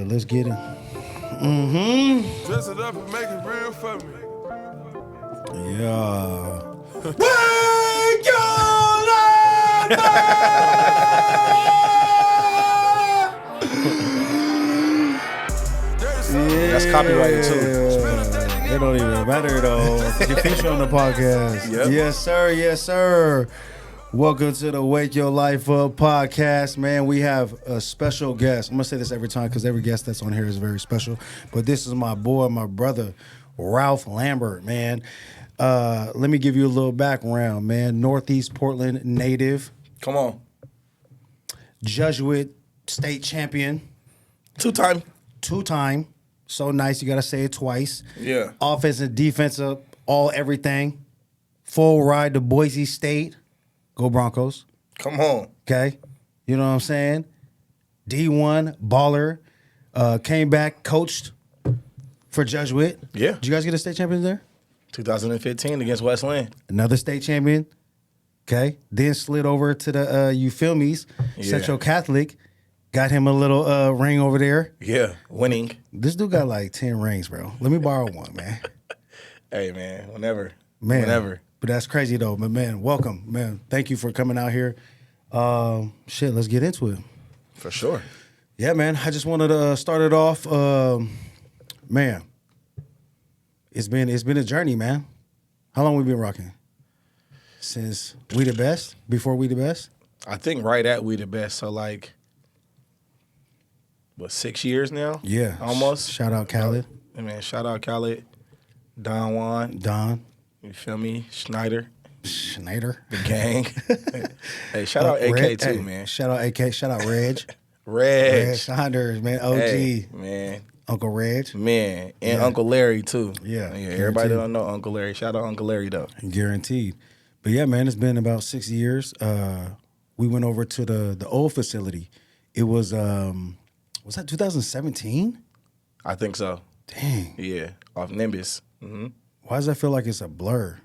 Let's get it. Dress it up and make it real for me. Yeah. Wake your life That's copyrighted too. It don't even matter though. Your feature on the podcast. Yep. Yes, sir. Yes, sir. Welcome to the Wake Your Life Up podcast, man. We have a special guest. I'm going to say this every time because every guest that's on here is very special. But this is my boy, my brother, Ralph Lambert, man. Let me give you a little background, man. Northeast Portland native. Come on. Jesuit state champion. Two-time. Two-time. So nice. You got to say it twice. Yeah. Offensive, defensive, all everything. Full ride to Boise State. Go Broncos. Come on. Okay. You know what I'm saying? D1, baller. Came back, coached for Jesuit. Yeah. Did you guys get a state champion there? 2015 against Westland. Another state champion. Okay. Then slid over to the You Feel Me's, Central Catholic. Got him a little ring over there. Yeah. Winning. This dude got like 10 rings, bro. Let me borrow one, man. Hey, man. Whenever. Man. Whenever. But that's crazy, though. But, man, welcome. Man, thank you for coming out here. Let's get into it. For sure. Yeah, man. I just wanted to start it off. Man, it's been a journey, man. How long we been rocking? Since We the Best? Before We the Best? I think right at We the Best. So, 6 years now? Yeah. Almost. Shout out Khaled. Hey, man, shout out Khaled. Don Juan. Don. You feel me? Schneider. The gang. Hey, shout out AK Reg, too, hey, man. Shout out AK. Shout out Reg. Reg. Saunders, man. OG. Hey, man. Uncle Reg. Man. And Yeah. Uncle Larry too. Yeah, Everybody guaranteed. don't know Uncle Larry. Shout out Uncle Larry though. Guaranteed. But yeah, man, it's been about 6 years. We went over to the old facility. It was that 2017? I think so. Dang. Yeah. Off Nimbus. Why does that feel like it's a blur?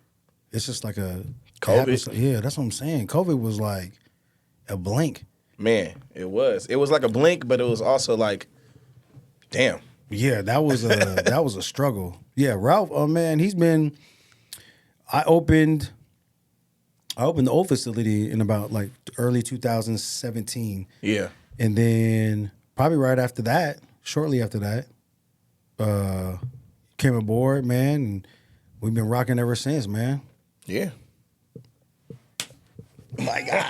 It's just like a COVID? Yeah, that's what I'm saying. COVID was like a blink. Man, it was. It was like a blink, but it was also like, damn. Yeah, that was a struggle. Yeah, Ralph, oh man, I opened the old facility in about like early 2017. Yeah. And then probably right after that, shortly after that, came aboard, man, and we've been rocking ever since, man. Yeah. My God.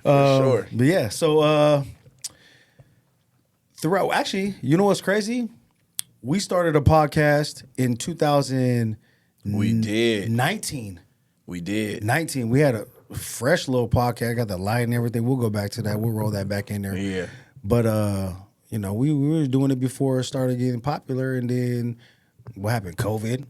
For sure. But yeah, so throughout, actually, you know what's crazy? We started a podcast in 2019. We did. 19. We did. 19. We had a fresh little podcast. Got the light and everything. We'll go back to that. We'll roll that back in there. Yeah. But we were doing it before it started getting popular, and then what happened? COVID.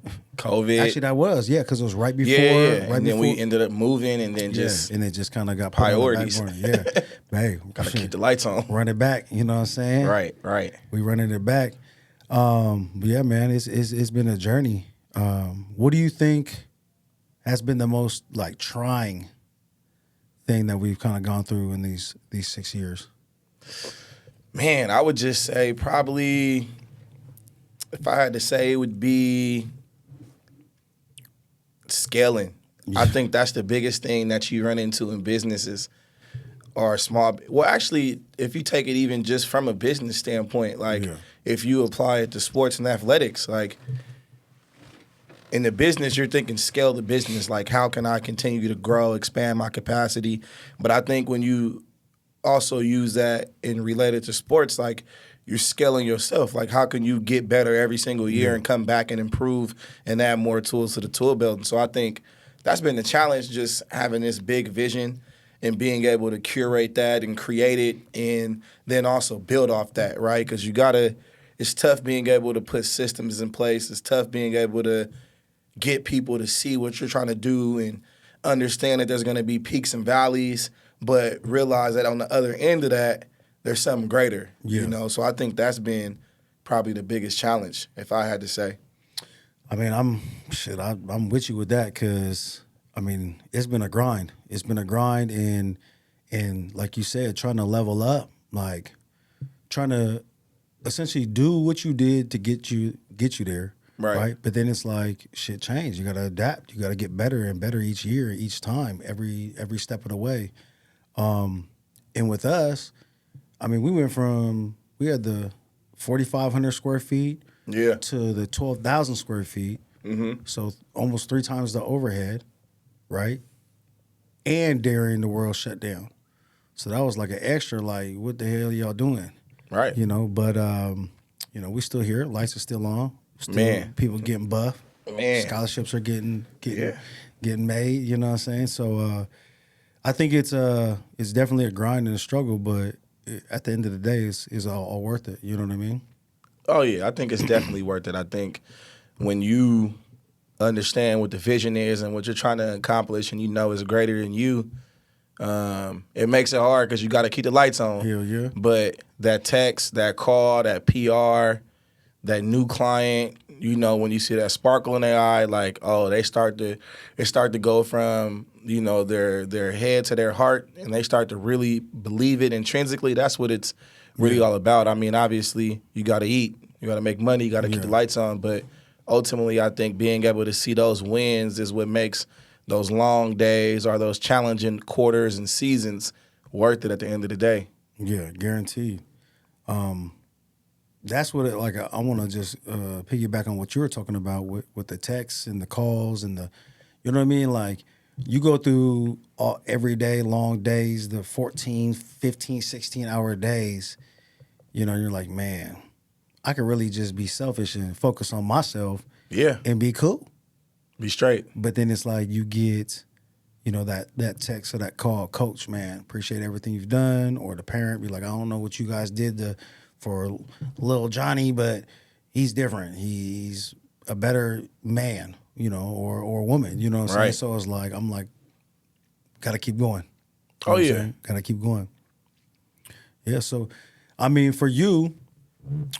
Actually, that was because it was right before. Yeah. Right And then before. we ended up moving, and then and it just kind of got put on the priorities. back burner. Yeah, but hey, Gotta keep the lights on. run it back. You know what I'm saying? Right. We running it back. But yeah, man, it's been a journey. What do you think has been the most like trying thing that we've kind of gone through in these 6 years? Man, I would just say probably, if I had to say, it would be scaling. I think that's the biggest thing that you run into in businesses or small. Well, actually, if you take it even just from a business standpoint, if you apply it to sports and athletics, in the business, you're thinking scale the business. Like, how can I continue to grow, expand my capacity? But I think when you also use that and relate it to sports, you're scaling yourself. Like, how can you get better every single year and come back and improve and add more tools to the tool belt? And so I think that's been the challenge, just having this big vision and being able to curate that and create it and then also build off that, right? Because it's tough being able to put systems in place. It's tough being able to get people to see what you're trying to do and understand that there's going to be peaks and valleys, but realize that on the other end of that, there's something greater, you know? So I think that's been probably the biggest challenge, if I had to say. I mean, I'm with you with that because, I mean, it's been a grind. It's been a grind and like you said, trying to level up. Like, trying to essentially do what you did to get you there. Right. But then it's like shit changed. You got to adapt. You got to get better and better each year, each time, every step of the way. And with us, I mean, we had the 4,500 square feet to the 12,000 square feet. Mm-hmm. So almost 3 times the overhead, right? And during the world shut down. So that was like an extra, like, what the hell y'all doing? Right. But, we still here. Lights are still on. Still, Man. People getting buff. Man. Scholarships are getting made, you know what I'm saying? So I think it's definitely a grind and a struggle, but at the end of the day, it's all worth it. You know what I mean? Oh, yeah. I think it's definitely worth it. I think when you understand what the vision is and what you're trying to accomplish and you know it's greater than you, it makes it hard because you got to keep the lights on. Hell yeah. But that text, that call, that PR, that new client, when you see that sparkle in their eye, like, oh, they start to go from, their head to their heart, and they start to really believe it intrinsically. That's what it's really all about. I mean, obviously, you got to eat, you got to make money, you got to keep the lights on, but ultimately, I think being able to see those wins is what makes those long days or those challenging quarters and seasons worth it at the end of the day. Yeah, guaranteed. That's what I want to just piggyback on what you were talking about with the texts and the calls and you know what I mean? Like, you go through every day, long days, the 14, 15, 16-hour days, you're like, man, I could really just be selfish and focus on myself and be cool. Be straight. But then it's like you get, that text or that call, coach, man, appreciate everything you've done, or the parent be like, I don't know what you guys did for little Johnny, but he's different. He's a better man, or woman, you know what I'm saying? So it's like, I'm like, gotta keep going. Oh, yeah. Gotta keep going. Yeah, so, I mean, for you,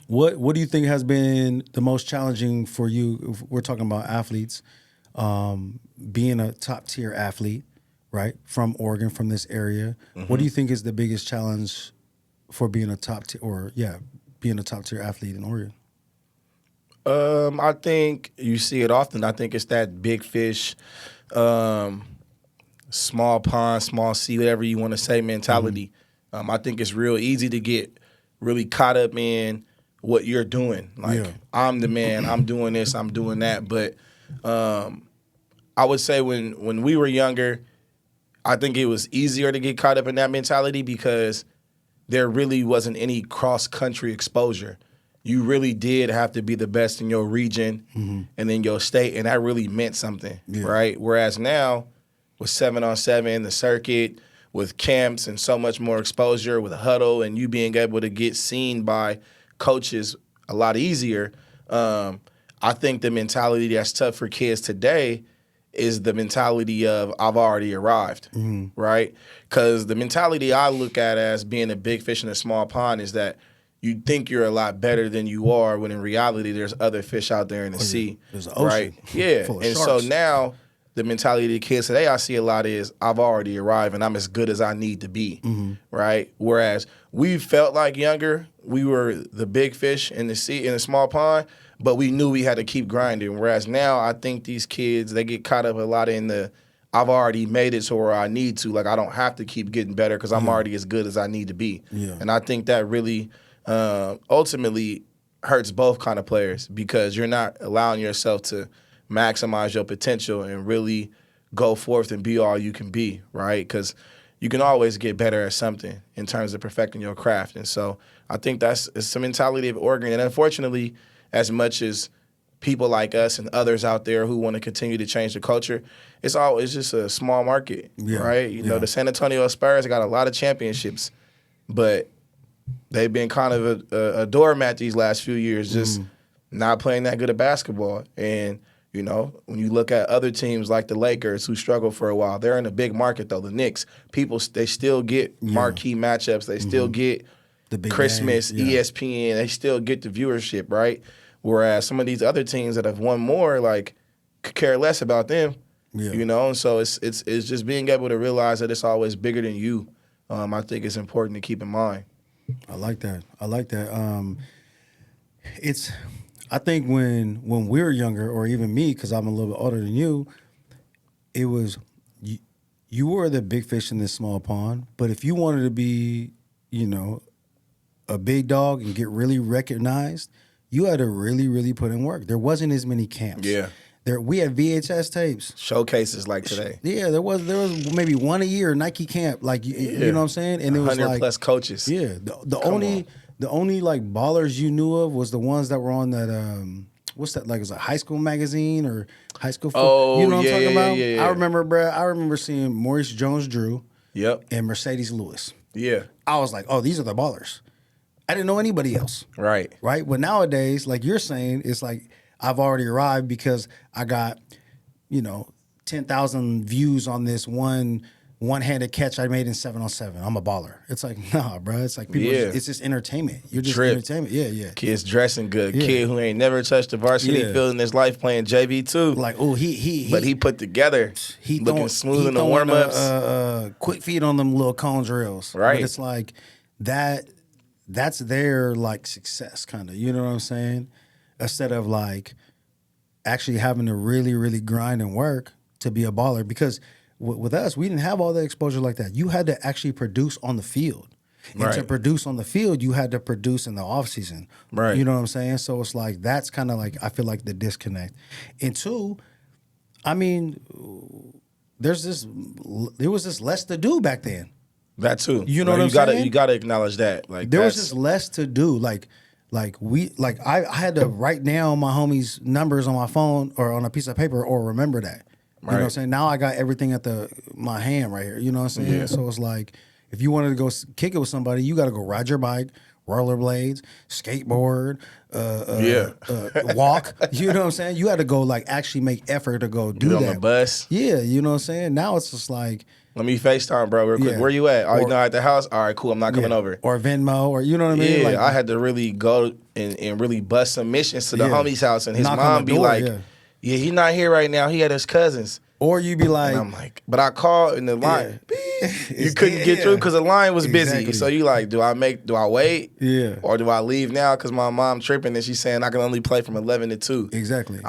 what do you think has been the most challenging for you? If we're talking about athletes, being a top tier athlete, right, from Oregon, from this area. Mm-hmm. What do you think is the biggest challenge for being a top tier, being a top tier athlete in Oregon? I think you see it often. I think it's that big fish, small pond, small sea, whatever you want to say, mentality. Mm-hmm. I think it's real easy to get really caught up in what you're doing. Like, I'm the man, I'm doing this, I'm doing that. But I would say when we were younger, I think it was easier to get caught up in that mentality because there really wasn't any cross-country exposure. You really did have to be the best in your region and then your state, and that really meant something, right? Whereas now, with 7-on-7, the circuit, with camps and so much more exposure, with a huddle, and you being able to get seen by coaches a lot easier, I think the mentality that's tough for kids today is the mentality of I've already arrived, right? Because the mentality I look at as being a big fish in a small pond is that you think you're a lot better than you are when in reality there's other fish out there in the sea, there's an ocean, right? Yeah, full of and sharks. so now the mentality of the kids today I see a lot is I've already arrived and I'm as good as I need to be, right? Whereas we felt like younger, we were the big fish in the sea, in a small pond, but we knew we had to keep grinding. Whereas now I think these kids, they get caught up a lot in the I've already made it to where I need to. Like, I don't have to keep getting better because I'm already as good as I need to be. Yeah. And I think that really ultimately hurts both kind of players because you're not allowing yourself to maximize your potential and really go forth and be all you can be, right? Because you can always get better at something in terms of perfecting your craft. And so I think it's the mentality of Oregon. And unfortunately, as much as people like us and others out there who want to continue to change the culture, it's just a small market, right? You know, the San Antonio Spurs got a lot of championships, but they've been kind of a doormat these last few years, just not playing that good at basketball. And, you know, when you look at other teams like the Lakers who struggled for a while, they're in a big market, though. The Knicks, they still get marquee matchups. They still get the big Christmas, ESPN. They still get the viewership, right? Whereas some of these other teams that have won more, like, could care less about them, you know? And so it's just being able to realize that it's always bigger than you. I think it's important to keep in mind. I like that. I like that. It's I think when we were younger, or even me, because I'm a little bit older than you, it was you were the big fish in this small pond. But if you wanted to be, you know, a big dog and get really recognized, you had to really, really put in work. There wasn't as many camps. Yeah. We had VHS tapes. Showcases like today. Yeah, there was maybe one a year Nike camp, like you know what I'm saying, and it was 100 like plus coaches. Yeah, the only like ballers you knew of was the ones that were on that what's that, like, it was a high school magazine or high school. You know what I'm talking about? Yeah. I remember, bruh. I remember seeing Maurice Jones-Drew. Yep. And Mercedes Lewis. Yeah. I was like, oh, these are the ballers. I didn't know anybody else. Right. But nowadays, like you're saying, it's like I've already arrived because I got, 10,000 views on this one-handed catch I made in 7-on-7. I'm a baller. It's like, nah, bro. It's like people. Yeah. It's just entertainment. You're just Trip. entertainment. Yeah. Kids dressing good. Yeah. Kid who ain't never touched the varsity field in his life playing JV too. Like, oh, but he put together. he looking smooth in the warm ups. Quick feet on them little cone drills. Right. But it's like that. That's their like success, kind of. You know what I'm saying? Instead of like actually having to really, really grind and work to be a baller, because with us, we didn't have all the exposure like that. You had to actually produce on the field. And to produce on the field, you had to produce in the off season. Right. You know what I'm saying? So it's like, that's kind of like, I feel like the disconnect. And two, I mean, there was this less to do back then. That too. You know what I'm saying? You gotta acknowledge that. Like there was just less to do. I had to write down my homies' numbers on my phone or on a piece of paper or remember that. You know what I'm saying? Now I got everything at my hand right here. You know what I'm saying? Yeah. So it's like, if you wanted to go kick it with somebody, you got to go ride your bike, rollerblades, skateboard, walk. You know what I'm saying? You had to go like actually make effort to go do Get that. on the bus. Yeah, you know what I'm saying? Now it's just like, let me FaceTime, bro, real quick. Yeah. Where you at? Oh, Or- you know, at the house? All right, cool. I'm not coming over. or Venmo, or you know what I mean? Yeah, Like, I had to really go and really bust some missions to the Yeah. homie's house, and his Knock on mom the be door, like, yeah. yeah, he not here right now. He at his cousin's. or you be like, And I'm like, but I called in the line. You couldn't get yeah. through because the line was busy. Exactly. So you like, do I wait? Yeah. Or do I leave now because my mom tripping and she's saying I can only play from 11 to 2. exactly.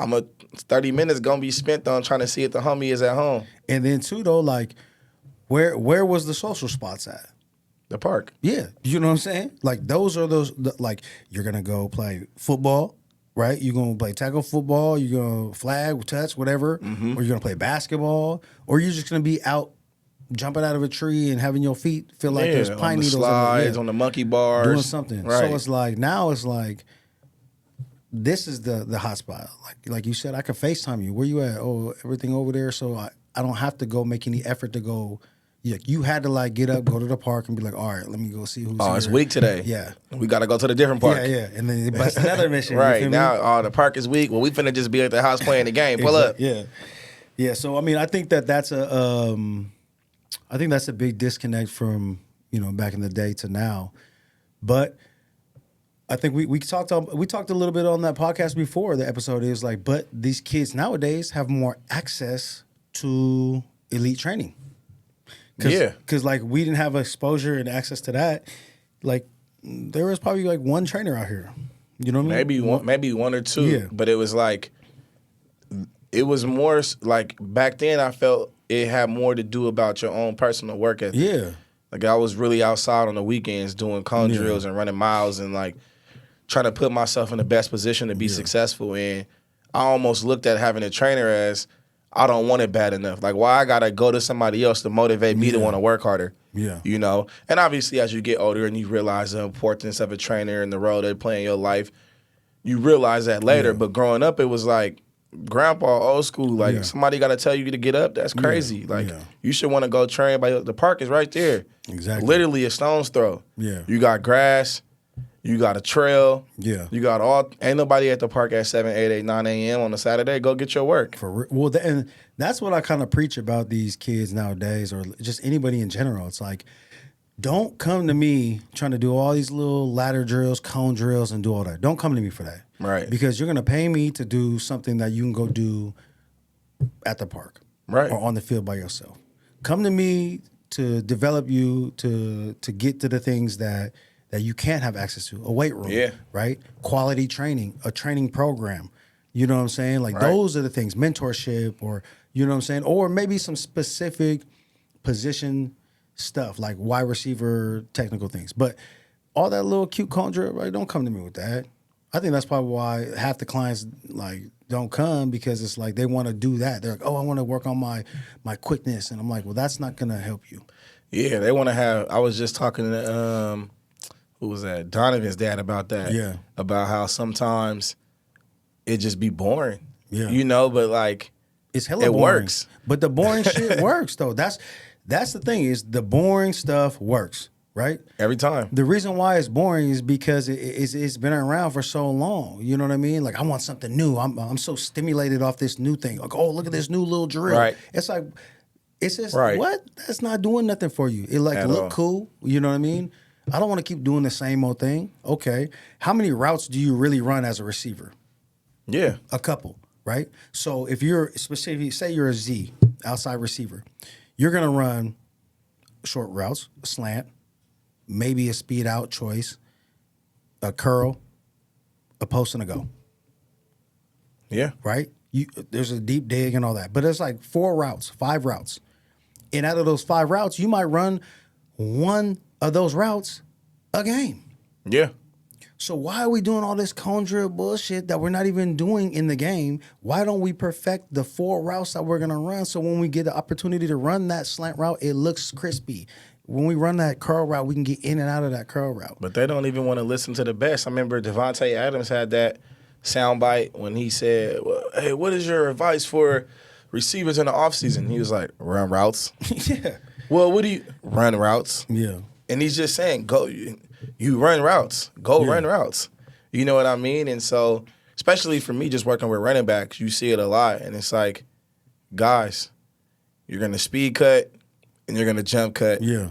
30 minutes going to be spent on trying to see if the homie is at home. And then too, though, like, where was the social spots at? The park. Yeah, you know what I'm saying? Like, like, you're gonna go play football, right? You're gonna play tackle football. You're gonna flag, touch, whatever. Or you're gonna play basketball, or you're just gonna be out jumping out of a tree and having your feet feel like there's on pine the needles slides, yeah, on the monkey bars. doing something. Right. So it's like, now it's like, this is the hot spot. Like you said, I can FaceTime you. Where you at? Oh, everything over there. So I don't have to go make any effort to go. Yeah, you had to like get up, go to the park, and be like, all right, let me go see who's here. It's weak today. Yeah. We got to go to the different park. Yeah, and then you bust another mission. Right. You feel me? Now, the park is weak. Well, we finna just be at the house playing the game. Pull up. Yeah. So I mean, I think that's a big disconnect from back in the day to now, but I think we talked a little bit on that podcast before the episode. Is like, but these kids nowadays have more access to elite training. Because like we didn't have exposure and access to that. Like there was probably like one trainer out here. You know what I mean? Maybe one or two. Yeah. But it was like, it was more like back then. I felt it had more to do about your own personal work ethic. Yeah. Like I was really outside on the weekends doing cone drills and running miles and like trying to put myself in the best position to be successful. And I almost looked at having a trainer as, I don't want it bad enough. Like, why I gotta go to somebody else to motivate me to want to work harder? Yeah. And obviously, as you get older and you realize the importance of a trainer and the role they play in your life, you realize that later. But growing up, it was like, grandpa, old school. Like, somebody gotta tell you to get up. That's crazy. Like, you should want to go train by the park is right there. Exactly. Literally a stone's throw. Yeah. You got grass. You got a trail. Yeah. You got ain't nobody at the park at 7, 8, 9 a.m. on a Saturday. Go get your work. And that's what I kind of preach about these kids nowadays, or just anybody in general. It's like, don't come to me trying to do all these little ladder drills, cone drills, and do all that. Don't come to me for that. Right. Because you're going to pay me to do something that you can go do at the park. Right. Or on the field by yourself. Come to me to develop you to get to the things that that you can't have access to. A weight room, Yeah. right? Quality training, a training program. You know what I'm saying? Like Right. those are the things, mentorship, or you know what I'm saying? Or maybe some specific position stuff like wide receiver technical things. But all that little cute cone drill, right? Don't come to me with that. I think that's probably why half the clients like don't come, because it's like they want to do that. They're like, oh, I want to work on my quickness. And I'm like, well, that's not going to help you. Yeah, they want to have. I was just talking to who was that? Donovan's dad about that. Yeah. About how sometimes it just be boring. Yeah. You know, but like It's hella it boring. works. But the boring shit works though. That's the thing, is the boring stuff works, right? Every time. The reason why it's boring is because it's been around for so long. You know what I mean? Like, I want something new. I'm so stimulated off this new thing. Like, oh, look at this new little drill. Right. It's like, it's just, Right. what? That's not doing nothing for you. It like At look all. cool. You know what I mean? I don't want to keep doing the same old thing. Okay. How many routes do you really run as a receiver? Yeah. A couple, right? So if you're specifically, say you're a Z, outside receiver, you're going to run short routes, a slant, maybe a speed out choice, a curl, a post, and a go, Yeah. right? There's a deep dig and all that. But it's like 4 routes, 5 routes. And out of those 5 routes, you might run one of those routes a game. Yeah. So why are we doing all this cone drill bullshit that we're not even doing in the game? Why don't we perfect the 4 routes that we're going to run, so when we get the opportunity to run that slant route, it looks crispy? When we run that curl route, we can get in and out of that curl route. But they don't even want to listen to the best. I remember Devontae Adams had that soundbite when he said, well, hey, what is your advice for receivers in the offseason? He was like, run routes. Yeah. Well, what do you run routes? Yeah. And he's just saying, go, you run routes. Go Yeah. run routes. You know what I mean? And so, especially for me, just working with running backs, you see it a lot. And it's like, guys, you're going to speed cut and you're going to jump cut. Yeah.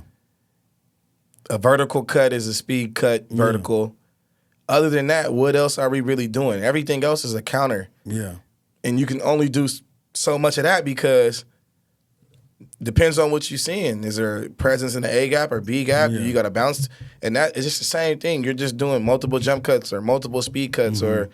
A vertical cut is a speed cut, vertical. Other than that, what else are we really doing? Everything else is a counter. Yeah. And you can only do so much of that because depends on what you're seeing. Is there presence in the A gap or B gap? Yeah. You got to bounce. And that is just the same thing. You're just doing multiple jump cuts or multiple speed cuts or,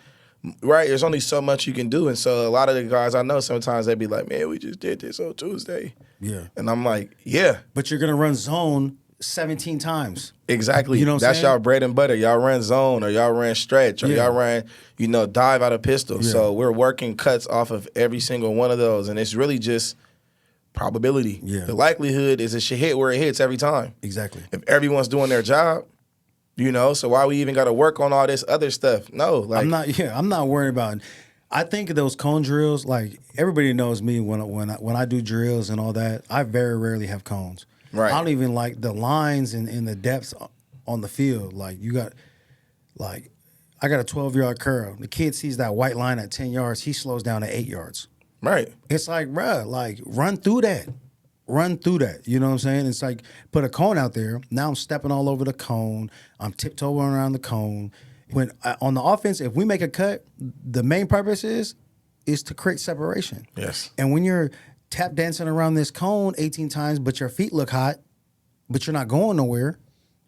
right? There's only so much you can do. And so a lot of the guys I know, sometimes they be like, man, we just did this on Tuesday. Yeah. And I'm like, yeah. But you're going to run zone 17 times. Exactly. You know what I'm That's saying? y'all bread and butter. Y'all run zone or y'all ran stretch or Yeah. y'all ran, dive out of pistol. Yeah. So we're working cuts off of every single one of those. And it's really just probability. Yeah. The likelihood is it should hit where it hits every time. Exactly. If everyone's doing their job, so why we even got to work on all this other stuff? No. Like, I'm not worried about it. I think of those cone drills, like everybody knows me when I do drills and all that, I very rarely have cones. Right. I don't even like the lines and the depths on the field. Like I got a 12-yard curl. The kid sees that white line at 10 yards. He slows down to 8 yards. right. It's like, bruh, like run through that. Run through that. You know what I'm saying? It's like put a cone out there. Now I'm stepping all over the cone. I'm tiptoeing around the cone. On the offense, if we make a cut, the main purpose is to create separation. Yes. And when you're tap dancing around this cone 18 times, but your feet look hot, but you're not going nowhere,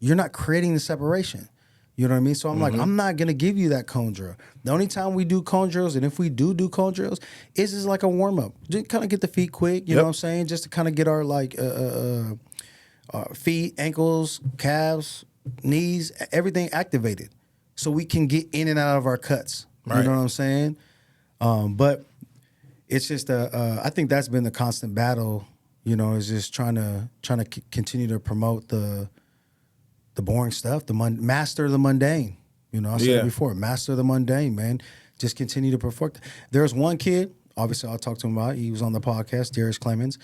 you're not creating the separation. You know what I mean? So I'm like, I'm not going to give you that cone drill. The only time we do cone drills, and if we do cone drills, is just like a warm-up. Just kind of get the feet quick, you know what I'm saying? Just to kind of get our feet, ankles, calves, knees, everything activated so we can get in and out of our cuts. Right. You know what I'm saying? But it's just I think that's been the constant battle, is just trying to continue to promote the boring stuff, master the mundane. I said it before, master the mundane, man. Just continue to perfect. There's one kid, obviously I'll talk to him about it. He was on the podcast, Darius Clemens.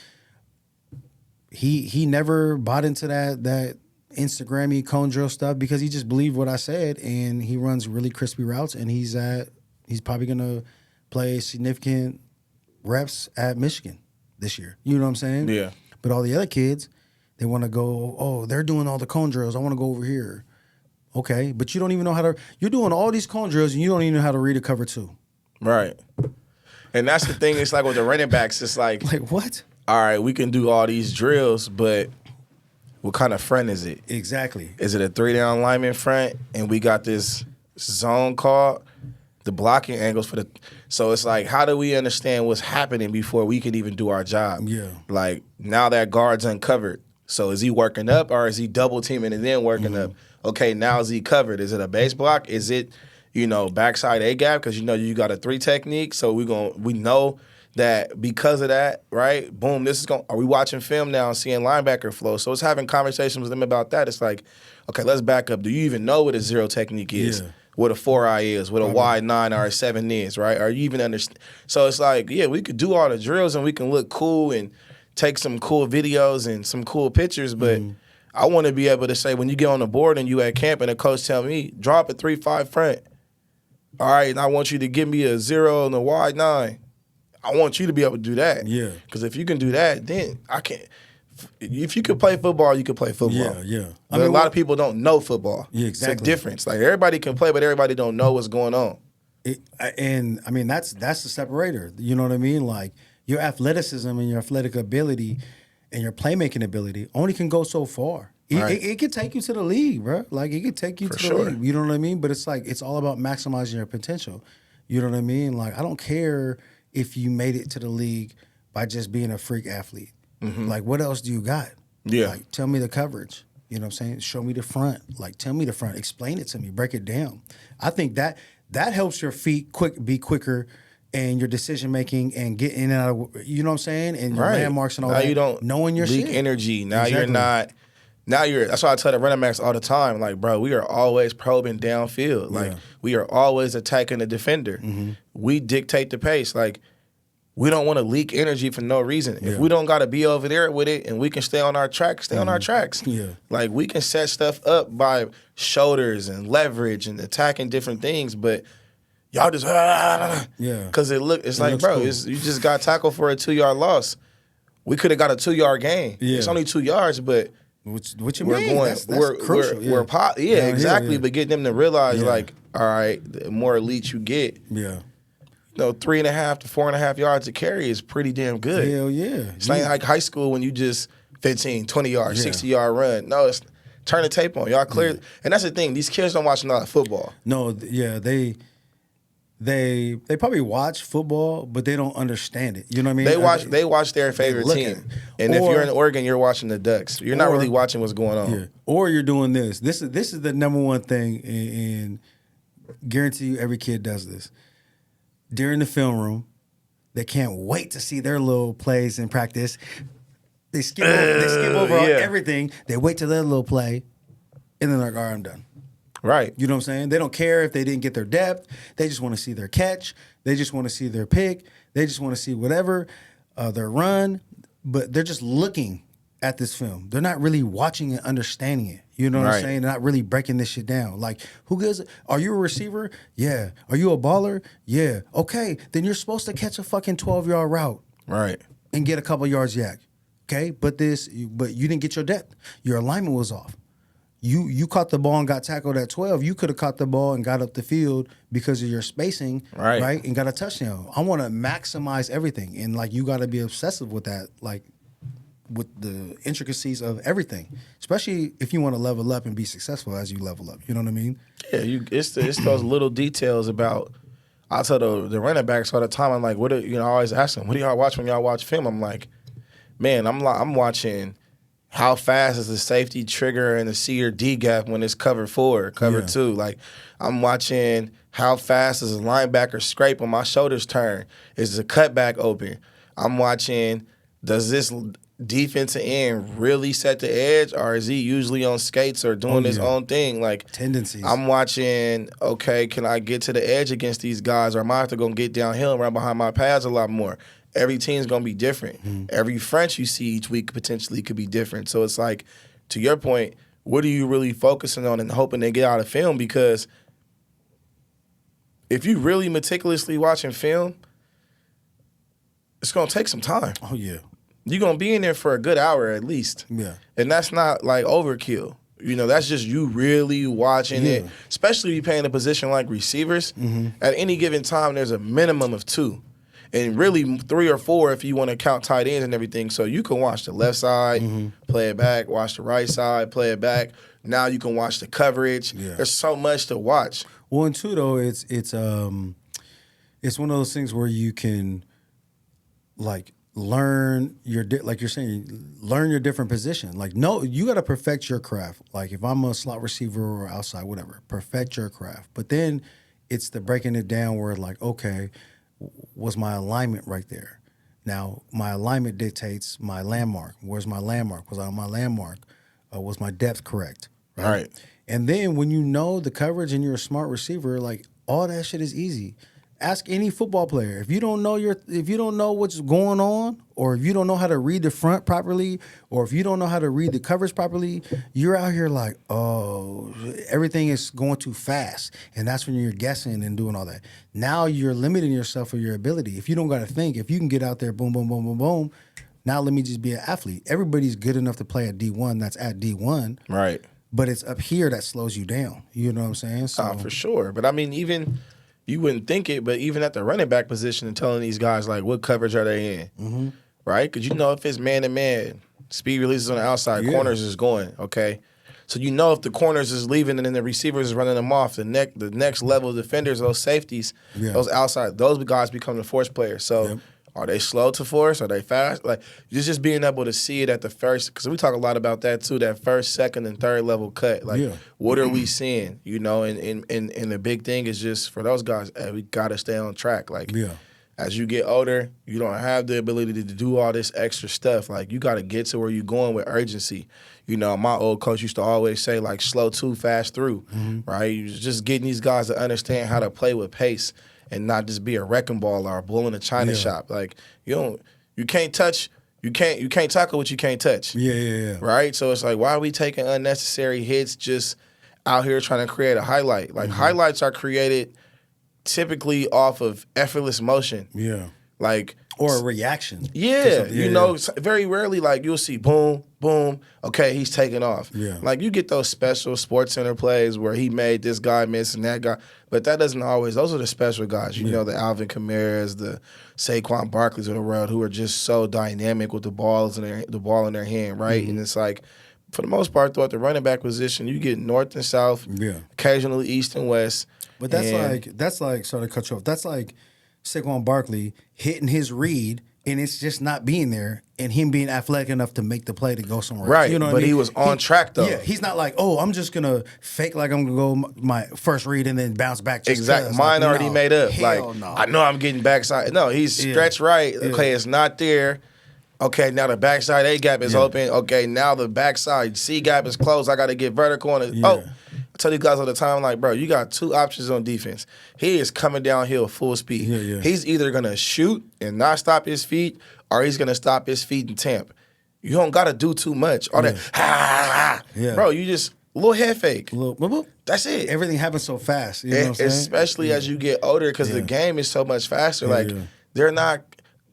He never bought into that Instagram-y cone drill stuff because he just believed what I said, and he runs really crispy routes, and he's probably gonna play significant reps at Michigan this year. You know what I'm saying? Yeah. But all the other kids, they want to go, oh, they're doing all the cone drills. I want to go over here. Okay, but you don't even know how to. You're doing all these cone drills, and you don't even know how to read a cover 2. Right. And that's the thing. It's like with the running backs, it's like Like what? all right, we can do all these drills, but what kind of front is it? Exactly. Is it a 3-down lineman front? And we got this zone called the blocking angles for the. So it's like, how do we understand what's happening before we can even do our job? Yeah. Like, now that guard's uncovered. So is he working up or is he double teaming and then working up? Okay, now is he covered? Is it a base block? Is it, backside A gap? Because you got a 3 technique. So we know that because of that, right? Boom, are we watching film now and seeing linebacker flow? So it's having conversations with them about that. It's like, okay, let's back up. Do you even know what a 0 technique is? Yeah. What a 4-eye is, what a wide 9 or a 7 is, right? Are you even understand? So it's like, yeah, we could do all the drills and we can look cool and take some cool videos and some cool pictures, but I want to be able to say when you get on the board and you at camp and the coach tell me, drop a 3-5 front. All right, and I want you to give me a 0 and a wide 9. I want you to be able to do that. Yeah. Because if you can do that, then I can. If you could play football, you can play football. Yeah. But a lot of people don't know football. Yeah, exactly. It's a difference. Like, everybody can play, but everybody don't know what's going on. That's the separator. You know what I mean? Like, your athleticism and your athletic ability and your playmaking ability only can go so far. It could take you to the league, bro. Like, it could take you to the league. You know what I mean? But it's like, it's all about maximizing your potential. You know what I mean? Like, I don't care if you made it to the league by just being a freak athlete. Like, what else do you got? Yeah. Like, tell me the coverage. You know what I'm saying? Show me the front. Like, tell me the front. Explain it to me. Break it down. I think that helps your feet be quicker and your decision making and get in and out of, you know what I'm saying? And your landmarks and all that. Now you don't knowing your leak shit. energy. Now Exactly. you're not. That's why I tell the running backs all the time, like, bro, we are always probing downfield. Like, we are always attacking the defender. We dictate the pace. Like, we don't want to leak energy for no reason. If we don't got to be over there with it and we can stay on our track, stay on our tracks. Yeah. Like, we can set stuff up by shoulders and leverage and attacking different things, but y'all just because it's like, bro, cool. You just got tackled for a 2-yard loss. We could have got a 2-yard gain. Yeah. It's only 2 yards, but what you we're mean? going. That's we're crucial. We're exactly. But get them to realize, Yeah. like, all right, the more elite you get, Yeah. 3.5 to 4.5 yards to carry is pretty damn good. Hell yeah. It's not like high school when you just 15, 20 yards, Yeah. 60-yard run. No, it's turn the tape on. Y'all clear. And that's the thing. These kids don't watch a lot of football. No, yeah, they probably watch football, but they don't understand it. You know what I mean? They watch their favorite look team. at it. And if Or- you're in Oregon, you're watching the Ducks. You're not or- really watching what's going on. Yeah. Or you're doing this. This is the number one thing, and guarantee you every kid does this. During the film room, they can't wait to see their little plays in practice. They skip over everything. They wait till their little play, and then they're like, all right, I'm done. Right. You know what I'm saying? They don't care if they didn't get their depth. They just want to see their catch. They just want to see their pick. They just want to see whatever, their run. But they're just looking at this film. They're not really watching and understanding it. You know what I'm Right. saying? They're not really breaking this shit down. Like, who gives? Are you a receiver? Yeah. Are you a baller? Yeah. Okay. Then you're supposed to catch a fucking 12-yard route Right. and get a couple yards yak. Okay. But you didn't get your depth. Your alignment was off. You caught the ball and got tackled at 12. You could have caught the ball and got up the field because of your spacing, right? And got a touchdown. I want to maximize everything, and like you got to be obsessive with that, like with the intricacies of everything, especially if you want to level up and be successful as you level up. You know what I mean? Yeah, it's those little details about. I tell the running backs all the time. I'm like, I always ask them, what do y'all watch when y'all watch film? I'm like, man, I'm watching. How fast is the safety trigger and the C or D gap when it's cover 4, cover 2? Like, I'm watching how fast is a linebacker scrape when my shoulders turn. Is the cutback open? I'm watching, does this defensive end really set the edge, or is he usually on skates or doing his own thing? Like, tendencies. I'm watching, okay, can I get to the edge against these guys, or am I have to go get downhill and run behind my pads a lot more? Every team's going to be different. Every front you see each week potentially could be different. So it's like, to your point, what are you really focusing on and hoping they get out of film? Because if you really meticulously watching film, it's going to take some time. Oh, yeah. You're going to be in there for a good hour at least. Yeah. And that's not like overkill. That's just you really watching it, especially if you're playing a position like receivers. At any given time, there's a minimum of 2. and really 3 or 4 if you want to count tight ends and everything. So you can watch the left side, play it back, watch the right side, play it back. Now you can watch the coverage. Yeah. There's so much to watch. Well, and two though, it's one of those things where you can like learn like you're saying, learn your different position. Like, no, you got to perfect your craft. Like if I'm a slot receiver or outside, whatever, perfect your craft. But then it's the breaking it down where like, okay, was my alignment right there? Now my alignment dictates my landmark. Where's my landmark? Was I on my landmark? Was my depth correct? Right. And then when you know the coverage and you're a smart receiver, like all that shit is easy. Ask any football player. If you don't know what's going on, or if you don't know how to read the front properly, or if you don't know how to read the coverage properly, you're out here like, oh, everything is going too fast. And that's when you're guessing and doing all that. Now you're limiting yourself for your ability. If you don't got to think, if you can get out there, boom, boom, boom, boom, boom, now let me just be an athlete. Everybody's good enough to play at D1 that's at D1. Right. But it's up here that slows you down. You know what I'm saying? So, for sure. But I mean, even you wouldn't think it, but even at the running back position and telling these guys, like, what coverage are they in? Right? Because you know if it's man-to-man, speed releases on the outside, corners is going, okay? So you know if the corners is leaving and then the receivers is running them off, the next level of defenders, those safeties, those outside, those guys become the force players. So are they slow to force? Are they fast? Like, just being able to see it at the first, because we talk a lot about that too, that first, second, and third level cut. Like, what are we seeing? You know, and the big thing is just for those guys, hey, we got to stay on track. Like, as you get older, you don't have the ability to do all this extra stuff. Like, you got to get to where you're going with urgency. You know, my old coach used to always say, like, slow to, fast through, right? You're just getting these guys to understand how to play with pace and not just be a wrecking ball or a bull in a china shop. Like, you can't tackle what you can't touch. Right? So it's like, why are we taking unnecessary hits just out here trying to create a highlight? Like, highlights are created typically off of effortless motion. Like, or a reaction. You know, very rarely, like, you'll see boom, boom, okay, he's taking off. Like, you get those special Sports Center plays where he made this guy miss and that guy, but that doesn't always, those are the special guys. You know, the Alvin Kamara's, the Saquon Barkley's of the world who are just so dynamic with the ball in their hand, right? And it's like, for the most part, though, at the running back position, you get north and south, occasionally east and west. But that's like, sorry to cut you off, that's like Saquon Barkley hitting his read and it's just not being there and him being athletic enough to make the play to go somewhere else. You know what I mean? He was on track, though. Yeah, he's not like, oh, I'm just going to fake like I'm going to go my first read and then bounce back. Exactly. Mine like, already made up. Like, no. I know I'm getting backside. No, he's stretched right. Okay, it's not there. Okay, now the backside A gap is open. Okay, now the backside C gap is closed. I got to get vertical on it. I tell you guys all the time, like, bro, you got 2 options on defense. He is coming downhill full speed. He's either going to shoot and not stop his feet, or he's going to stop his feet and tamp. You don't got to do too much. All that, bro, you just, a little head fake. That's it. Everything happens so fast. You know what I'm saying? Especially as you get older, because the game is so much faster. Like, they're not,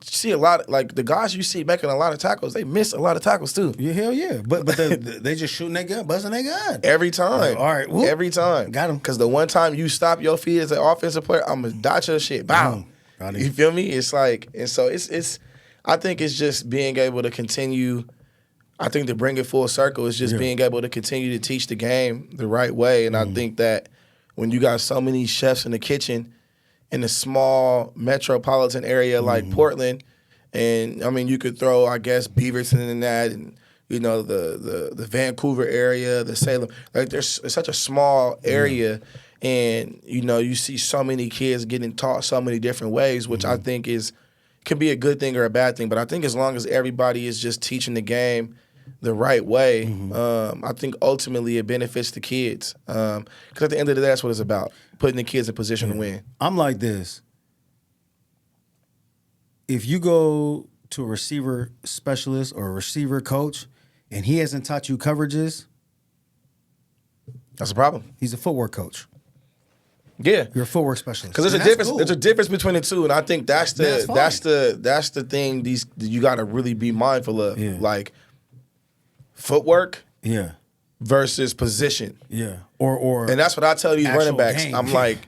you see a lot, like the guys you see making a lot of tackles, they miss a lot of tackles too. Yeah, hell yeah. But they just shooting their gun, busting their gun. Every time. Like, all right. Whoop. Every time. Got him. Because the one time you stop your feet as an offensive player, I'm going to dot your shit. Bow. You feel me? It's like, and so it's, I think it's just being able to continue, I think to bring it full circle is just being able to continue to teach the game the right way. And I think that when you got so many chefs in the kitchen, in a small metropolitan area like Portland, and I mean you could throw, I guess, Beaverton in that, and you know the Vancouver area, the Salem. Like there's such a small area, and you know you see so many kids getting taught so many different ways, which I think can be a good thing or a bad thing. But I think as long as everybody is just teaching the game the right way, I think ultimately it benefits the kids. Because at the end of the day, that's what it's about, putting the kids in position to win. I'm like this. If you go to a receiver specialist or a receiver coach and he hasn't taught you coverages, that's a problem. He's a footwork coach. Yeah, you're a footwork specialist. Because there's a difference. Cool. There's a difference between the two, and I think that's the thing. You got to really be mindful of, like footwork, versus position, or and that's what I tell these running backs. Game. I'm like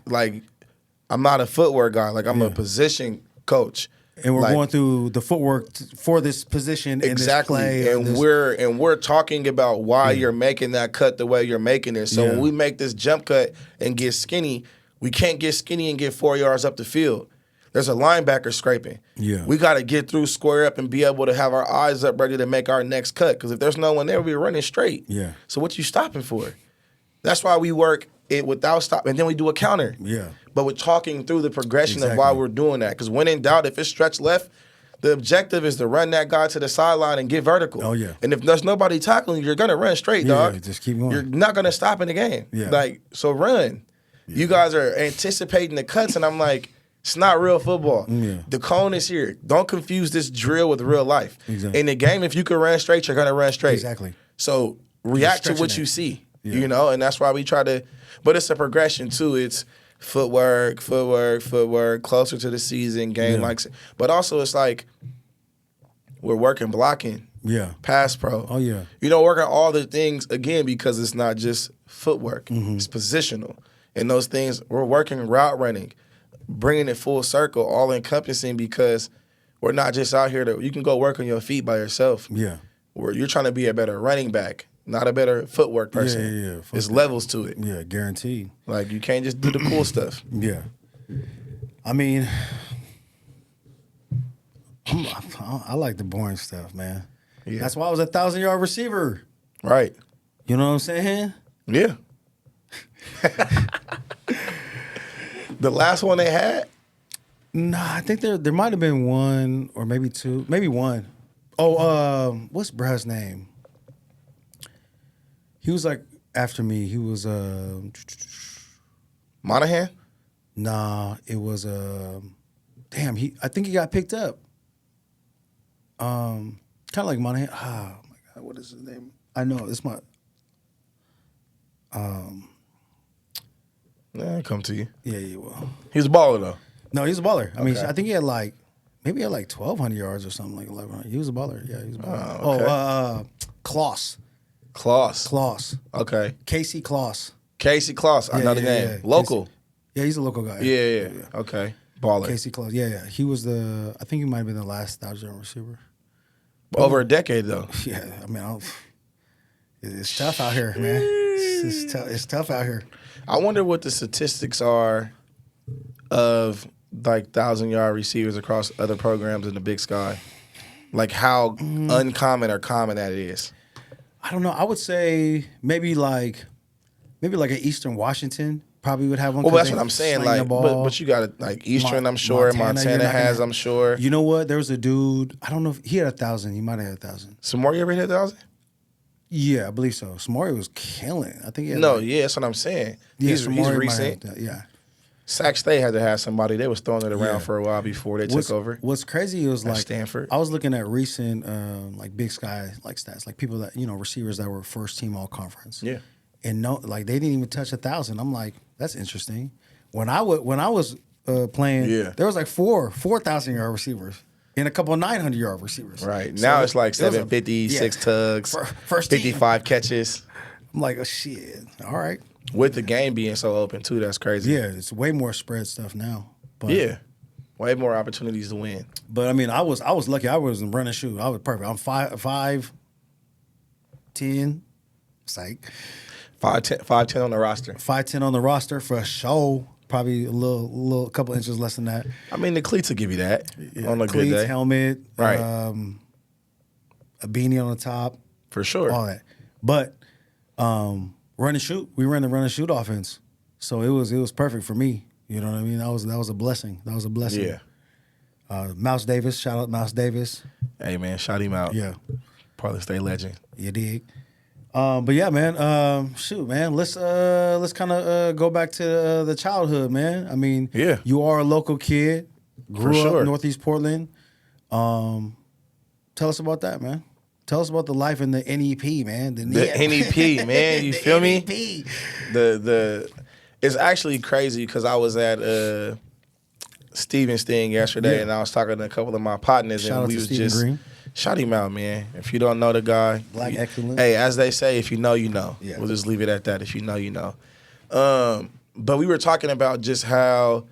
I'm not a footwork guy. Like I'm a position coach. And we're Like, going through the footwork for this position exactly, and this play. and we're talking about why you're making that cut the way you're making it. So when we make this jump cut and get skinny, we can't get skinny and get 4 yards up the field. There's a linebacker scraping. Yeah. We got to get through, square up, and be able to have our eyes up ready to make our next cut. Because if there's no one there, we're running straight. Yeah. So what you stopping for? That's why we work it without stop, and then we do a counter. Yeah. But we're talking through the progression of Exactly. why we're doing that. Because when in doubt, if it's stretch left, the objective is to run that guy to the sideline and get vertical. Oh, yeah. And if there's nobody tackling you, you're going to run straight, Yeah, dog. just keep going. You're not going to stop in the game. Yeah. Like, so run. Yeah. You guys are anticipating the cuts, and I'm like, it's not real football. Yeah. The cone is here. Don't confuse this drill with real life. Exactly. In the game, if you can run straight, you're going to run straight. Exactly. So react to what it. you see, Yeah. you know, and that's why we try to, but it's a progression too. It's footwork, closer to the season, game like, but also it's like we're working blocking, pass pro. Oh, yeah. You know, working all the things again because it's not just footwork, it's positional. And those things, we're working route running, bringing it full circle, all encompassing because we're not just out here you can go work on your feet by yourself. Yeah. Where you're trying to be a better running back, not a better footwork person. Yeah. There's levels to it. Yeah, guaranteed. Like, you can't just do the cool stuff. Yeah. I mean, I like the boring stuff, man. Yeah. That's why I was a 1,000-yard receiver. Right. You know what I'm saying? Yeah. The last one they had? Nah, I think there might have been one or maybe two, maybe one. Oh, what's bruh's name? He was like after me. He was Monahan? Nah, it was damn. I think he got picked up. Kind of like Monahan. Oh my God, what is his name? I know it's my. Nah, come to you. Yeah, well. He's a baller though. No, he's a baller. I mean, Okay. I think he had like 1,200 yards or something like 1,100. He was a baller. Yeah, he was a baller. Oh, okay. Kloss. Kloss. Okay. Casey Kloss. Casey Kloss. I know the name. Yeah. Local. Casey. Yeah, he's a local guy. Yeah. Okay. Baller. Casey Kloss. Yeah. He was I think he might have been the last 1,000-yard receiver. Over a decade though. Yeah, I mean, it's tough out here, man. It's tough out here. I wonder what the statistics are of like 1,000-yard receivers across other programs in the Big Sky. Like how uncommon or common that is. I don't know. I would say maybe like an Eastern Washington probably would have one. Well, 'cause that's they what I'm saying. sling Like, the ball. but you got it. Like Eastern, I'm sure. Montana you're not has, gonna- I'm sure. You know what? There was a dude. I don't know if he had 1,000. He might have had 1,000. Samori ever hit 1,000? Yeah, I believe so. Samori was killing. I think he had No, like, yeah, that's what I'm saying. yeah, He's Samori might have recent. that, yeah. Sac State had to have somebody. They was throwing it around Yeah. for a while before they took over. What's crazy is At like Stanford. I was looking at recent like Big Sky like stats, like people that receivers that were first team all conference. Yeah. And they didn't even touch 1,000. I'm like, that's interesting. When I was playing, Yeah. there was like 4,000-yard receivers and a couple of 900-yard receivers. Right. So Now it's like it was 750, 6 tugs, First team. 55 catches. I'm like, oh shit. All right. With the game being so open too, that's crazy. Yeah, it's way more spread stuff now. But, Yeah. Way more opportunities to win. But I mean, I was lucky. I was in running shoe. I was perfect. I'm 5'10". Psych. 5'10" on the roster. 5'10" on the roster for a show. Probably a couple inches less than that. I mean, the cleats will give you that on a good Cleats, day. helmet, Right. a beanie on the top, For sure. all that. But run and shoot. We ran the run and shoot offense, so it was perfect for me. You know what I mean? That was a blessing. That was a blessing. Yeah. Mouse Davis, shout out Mouse Davis. Hey, man, shout him out. Yeah, Part of the state legend. you dig. But yeah, man. Shoot, man. Let's kind of go back to the childhood, man. I mean, Yeah. you are a local kid, grew For up sure. Northeast Portland. Tell us about that, man. Tell us about the life in the NEP, man. The NEP, man. You feel me? NEP. It's actually crazy because I was at Steven's thing yesterday, Yeah. and I was talking to a couple of my partners, Shout and out we to was Stephen just Green. shout him out, man. If you don't know the guy, Black excellence. Hey, as they say, if you know, you know. Yeah. We'll just leave it at that. If you know, you know. But we were talking about just how,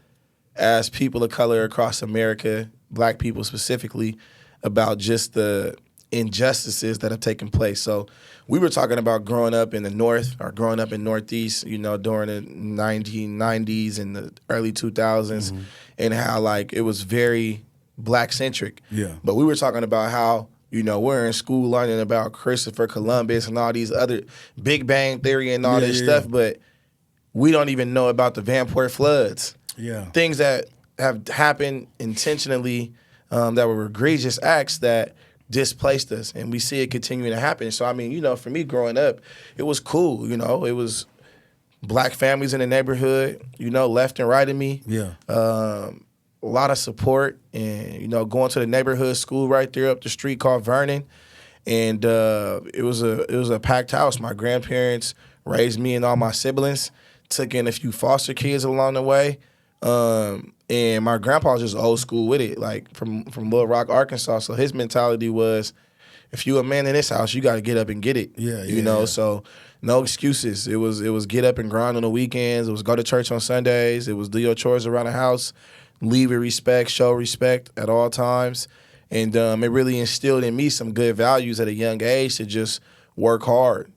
as people of color across America, black people specifically about just the injustices that have taken place. So we were talking about growing up in the North or growing up in Northeast, during the 1990s and the early 2000s, and how like it was very black centric. Yeah. But we were talking about how, we're in school learning about Christopher Columbus and all these other Big Bang Theory and all this stuff, but we don't even know about the Vanport floods. Yeah. Things that have happened intentionally that were egregious acts that displaced us, and we see it continuing to happen. So, I mean, for me growing up, it was cool. It was black families in the neighborhood, left and right of me. Yeah. A lot of support, and going to the neighborhood school right there up the street called Vernon, and it was a packed house. My grandparents raised me and all my siblings, took in a few foster kids along the way, and my grandpa was just old school with it, like from Little Rock, Arkansas. So his mentality was, if you a man in this house, you got to get up and get it. Yeah. So no excuses. It was get up and grind on the weekends. It was go to church on Sundays. It was do your chores around the house. Leave with respect, show respect at all times. And it really instilled in me some good values at a young age to just work hard,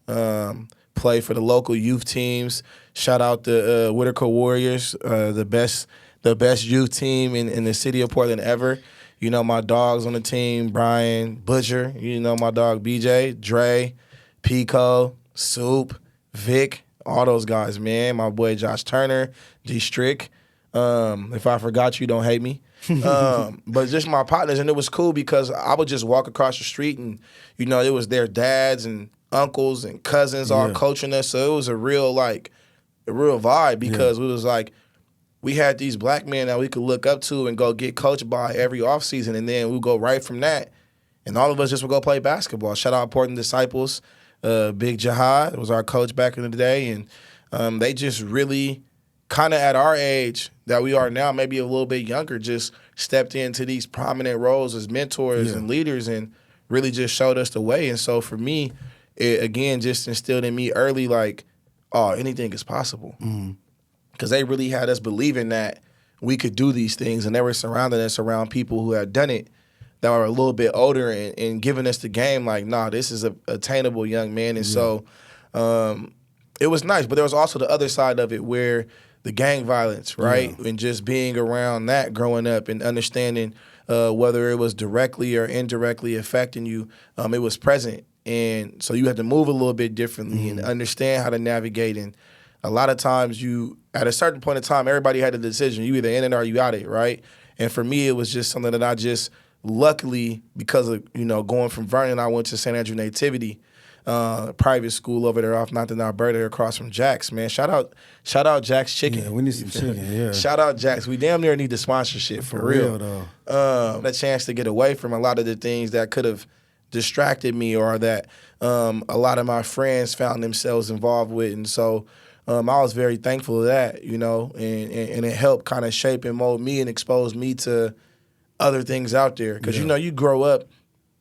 play for the local youth teams. Shout out the Whitaker Warriors, the best youth team in the city of Portland ever. My dogs on the team, Brian, Butcher, my dog BJ, Dre, Pico, Soup, Vic, all those guys, man. My boy Josh Turner, D Strick. If I forgot you, don't hate me. But just my partners, and it was cool because I would just walk across the street and, it was their dads and uncles and cousins all coaching us. So it was a real vibe because it was like we had these black men that we could look up to and go get coached by every offseason, and then we'd go right from that. And all of us just would go play basketball. Shout out Portland Disciples. Big Jihad was our coach back in the day, and they just really kind of at our age that we are now, maybe a little bit younger, just stepped into these prominent roles as mentors and leaders and really just showed us the way. And so for me, it again just instilled in me early like, oh, anything is possible. Because they really had us believing that we could do these things, and they were surrounding us around people who had done it that were a little bit older and giving us the game like, nah, this is a attainable young man. And so it was nice. But there was also the other side of it where the gang violence, right? And just being around that growing up and understanding whether it was directly or indirectly affecting you, it was present. And so you had to move a little bit differently and understand how to navigate. And a lot of times at a certain point in time, everybody had a decision. You either in it or you out it, right? And for me, it was just something that I just, luckily, because of, going from Vernon, I went to St. Andrew Nativity, private school over there off Northern Alberta across from Jack's, man. Shout out Jack's Chicken. Yeah, we need some chicken, yeah. Shout out Jack's. We damn near need the sponsorship for real though. That chance to get away from a lot of the things that could have distracted me or that a lot of my friends found themselves involved with. And so I was very thankful of that, and it helped kind of shape and mold me and expose me to other things out there. Because, you grow up,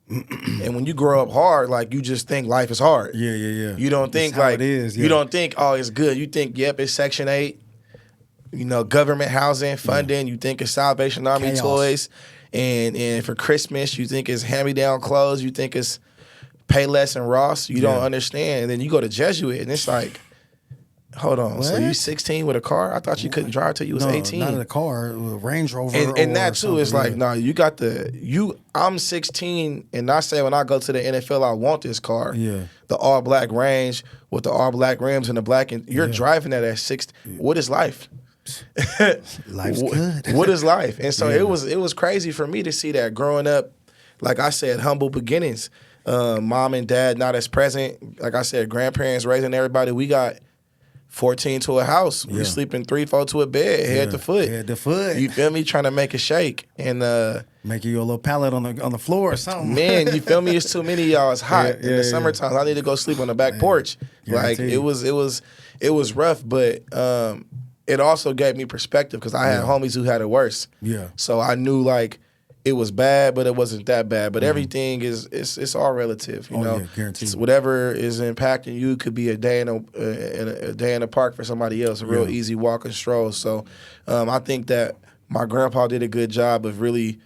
and when you grow up hard, like, you just think life is hard. Yeah. You don't think, like, it is, you don't think, oh, it's good. You think, yep, it's Section 8, government housing, funding. You think it's Salvation Army toys. And for Christmas, you think it's hand-me-down clothes. You think it's Payless and Ross. You don't understand. And then you go to Jesuit, and it's like, hold on. What? So you 16 with a car? I thought you couldn't drive till you was 18. Not in a car, a Range Rover. And that too is like, no, you got I'm 16, and I say when I go to the NFL, I want this car. Yeah. The all black Range with the all black rims and the black, and you're driving that at 16. What is life? Life's good. What is life? And so it was crazy for me to see that growing up. Like I said, humble beginnings. Mom and dad not as present. Like I said, grandparents raising everybody. We got 14 to a house. We sleeping 3-4 to a bed, head to foot. Head to foot. You feel me? Trying to make a shake and make you a little pallet on the floor or something. Man, you feel me? It's too many of y'all. It's hot in the summertime. I need to go sleep on the back porch. Like it was rough, but it also gave me perspective because I had homies who had it worse. Yeah. So I knew like it was bad, but it wasn't that bad. But everything it's all relative, you know. Yeah, guaranteed. Whatever is impacting you could be a day in the park for somebody else, a real easy walk and stroll. So I think that my grandpa did a good job of really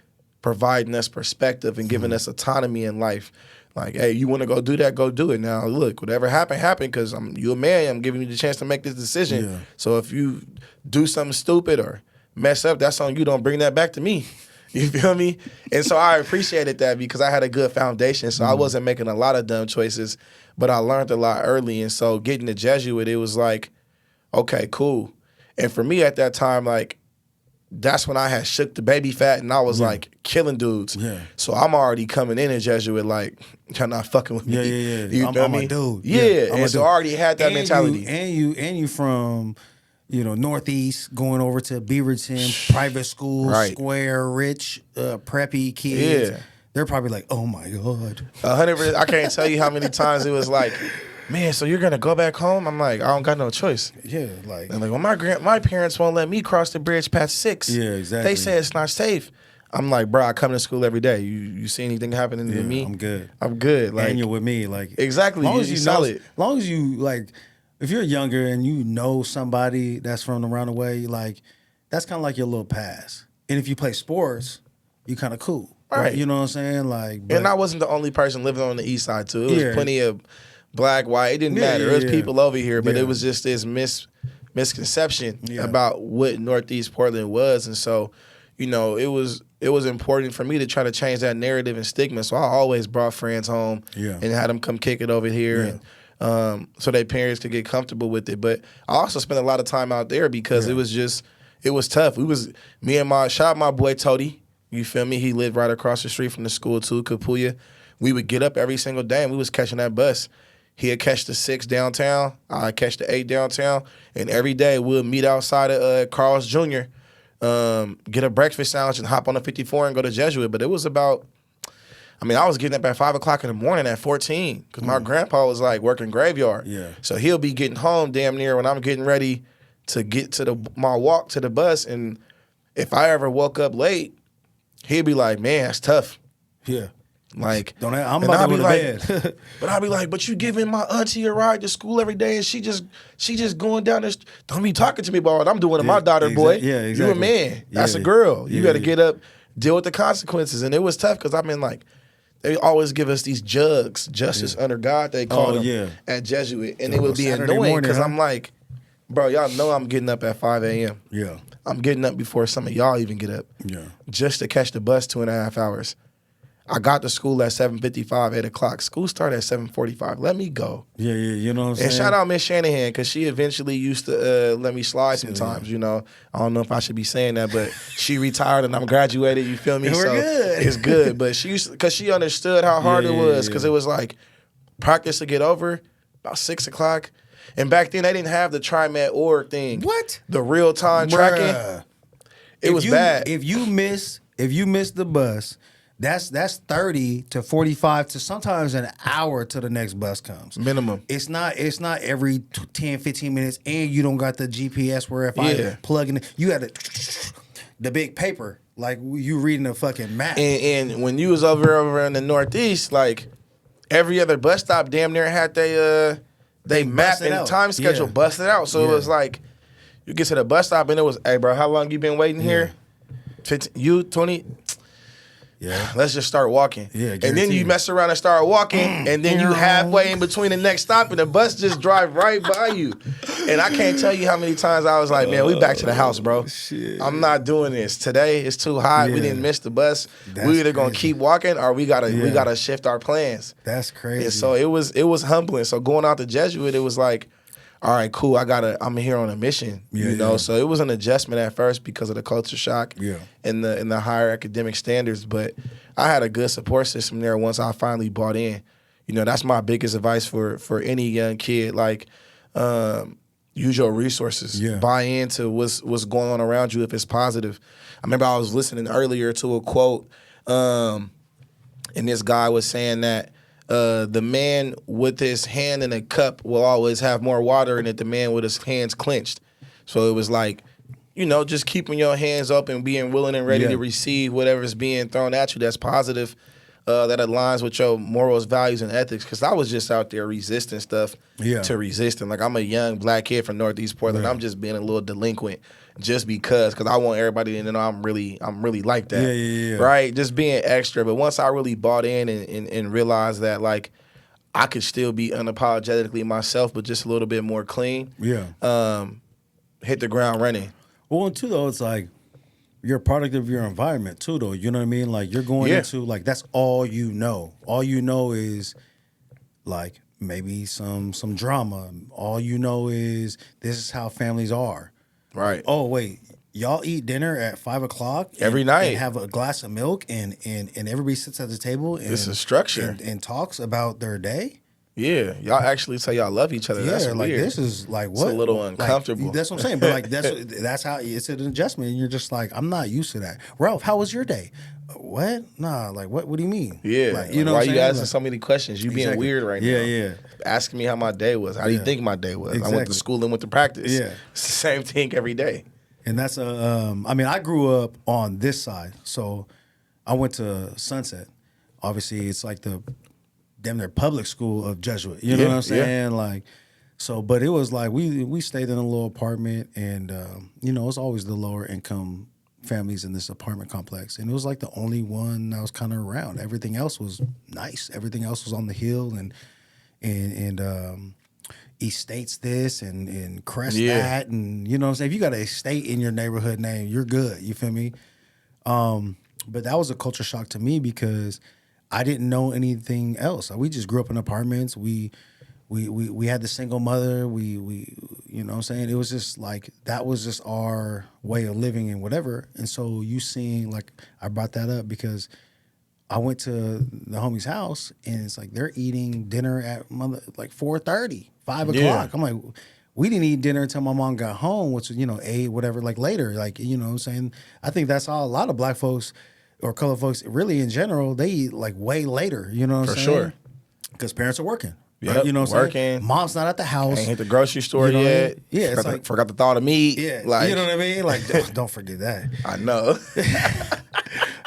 providing us perspective and giving us autonomy in life. Like, hey, you want to go do that, go do it. Now, look, whatever happened, because you a man, I'm giving you the chance to make this decision. Yeah. So if you do something stupid or mess up, that's on you. Don't bring that back to me. You feel me? And so I appreciated that because I had a good foundation. So I wasn't making a lot of dumb choices, but I learned a lot early. And so getting the Jesuit, it was like, okay, cool. And for me at that time, like, that's when I had shook the baby fat and I was like killing dudes. Yeah. So I'm already coming in as Jesuit, like, y'all not fucking with me. Yeah. You know I'm me? a dude. Yeah. I'm a And so dude. I already had that mentality. You from, Northeast, going over to Beaverton, private school, Right. square, rich, preppy kids. Yeah. They're probably like, oh my God. 100%. I can't tell you how many times it was like, man, so you're gonna go back home? I'm like, I don't got no choice. Yeah, like. And like, well, my parents won't let me cross the bridge past 6. Yeah, exactly. They say it's not safe. I'm like, bro, I come to school every day. You see anything happening to me? I'm good. I'm good. Like, And you're with me, like. exactly. Long as You you solid. know, long as you like, if you're younger and you know somebody that's from around the way, like, that's kind of like your little pass. And if you play sports, you kind of cool, Right. You know what I'm saying? Like, And I wasn't the only person living on the east side too. It was plenty of black, white. It didn't matter. It was people over here, but it was just this misconception about what Northeast Portland was, and so, it was important for me to try to change that narrative and stigma. So I always brought friends home and had them come kick it over here, and so their parents could get comfortable with it. But I also spent a lot of time out there because it was tough. Shout out my boy Tody. You feel me? He lived right across the street from the school too, Kapuya. We would get up every single day and we was catching that bus. He'd catch the 6 downtown, I'd catch the 8 downtown, and every day we'll meet outside of Carl's Jr., get a breakfast sandwich and hop on the 54 and go to Jesuit. But it was about, I was getting up at 5 o'clock in the morning at 14 because my grandpa was like working graveyard. Yeah. So he'll be getting home damn near when I'm getting ready to get to my walk to the bus. And if I ever woke up late, he'd be like, man, that's tough. Yeah. Like, I'm about to go to bed. But I'll be like, but you giving my auntie a ride to school every day, and she just going down this. Don't be talking to me about what I'm doing to my daughter, boy. Yeah, exactly. You a man. That's a girl. You got to get up, deal with the consequences. And it was tough because they always give us these jugs, justice under God, they call them at Jesuit, and it would be Saturday annoying morning, because huh? I'm like, bro, y'all know I'm getting up at 5 a.m. Yeah. I'm getting up before some of y'all even get up. Yeah. Just to catch the bus 2.5 hours. I got to school at 7:55, 8 o'clock. School started at 7:45. Let me go. Yeah, you know what I'm saying? And shout out Miss Shanahan, because she eventually used to let me slide sometimes, I don't know if I should be saying that, but she retired and I'm graduated, you feel me? We're good. It's good. But because she understood how hard it was, because it was like practice to get over about 6 o'clock. And back then, they didn't have the TriMet org thing. What? The real-time tracking. It was bad. If you miss the bus, that's 30 to 45 to sometimes an hour till the next bus comes. Minimum. It's not every 10, 15 minutes, and you don't got the GPS where if I plug in, you had the big paper, like you reading a fucking map. And when you was over in the Northeast, like every other bus stop damn near had they map and time schedule busted out. So it was like, you get to the bus stop and it was, hey bro, how long you been waiting here? 15, 20? Yeah. Let's just start walking. Yeah, and then guaranteed. you mess around and start walking, and then you halfway in between the next stop, and the bus just drive right by you. And I can't tell you how many times I was like, man, we back to the house, bro. Shit. I'm not doing this. Today it's too hot. We didn't miss the bus. That's We either gonna crazy. keep walking or we gotta shift our plans. That's crazy. And so it was humbling. So going out to Jesuit, it was like, all right, cool. I'm here on a mission, So it was an adjustment at first because of the culture shock, and the higher academic standards. But I had a good support system there once I finally bought in. That's my biggest advice for any young kid. Like, use your resources. Yeah. Buy into what's going on around you if it's positive. I remember I was listening earlier to a quote, and this guy was saying that. The man with his hand in a cup will always have more water in it than the man with his hands clenched. So it was like, just keeping your hands open, being willing and ready to receive whatever's being thrown at you that's positive, that aligns with your morals, values, and ethics. Because I was just out there resisting stuff to resisting. Like, I'm a young black kid from Northeast Portland. I'm just being a little delinquent. just because I want everybody to know I'm really like that. Yeah. Right? Just being extra. But once I really bought in and realized that like I could still be unapologetically myself, but just a little bit more clean. Yeah. Hit the ground running. Well, and too though, it's like you're a product of your environment too, though. You know what I mean? Like you're going into like that's all you know. All you know is like maybe some drama. All you know is this is how families are. Right. Oh wait, y'all eat dinner at 5:00 every night and have a glass of milk and everybody sits at the table and this is structure and talks about their day. Yeah, y'all actually say y'all love each other. Yeah, that's like weird. this is like what? It's a little uncomfortable. Like, that's what I'm saying. But like that's how it's an adjustment. And you're just like, I'm not used to that. Ralph, how was your day? What? Nah, like what? What do you mean? Yeah, like, you know why what you I'm asking like, so many questions? You being exactly. weird right now. Yeah. Asking me how my day was. How do you think my day was? Exactly. I went to school and went to practice. Yeah, it's the same thing every day. And that's I mean, I grew up on this side, so I went to Sunset. Obviously, it's like the damn near public school of Jesuit. You know what I'm saying? Yeah. Like, so, but it was like we stayed in a little apartment, and it's always the lower income families in this apartment complex, and it was like the only one that was kind of around. Everything else was nice. Everything else was on the hill, and estates this and crest that, and you know what I'm saying. If you got an estate in your neighborhood name, you're good. You feel me? But that was a culture shock to me because I didn't know anything else. We just grew up in apartments. We had the single mother. We you know what I'm saying? It was just like that was just our way of living and whatever. And so you seeing like I brought that up because I went to the homie's house and it's like they're eating dinner at like 4:30, 5:00. Yeah. I'm like, we didn't eat dinner until my mom got home, which was 8, whatever, like later. Like you know what I'm saying? I think that's how a lot of black folks or colored folks, really in general, they eat like way later. You know what I'm saying? For sure. Because parents are working. Yep, you know what I'm saying? Mom's not at the house. Ain't hit the grogrocery store yet. Yeah, forgot the thought of meat. Yeah, like, you know what I mean? Like, don't forget that. I know.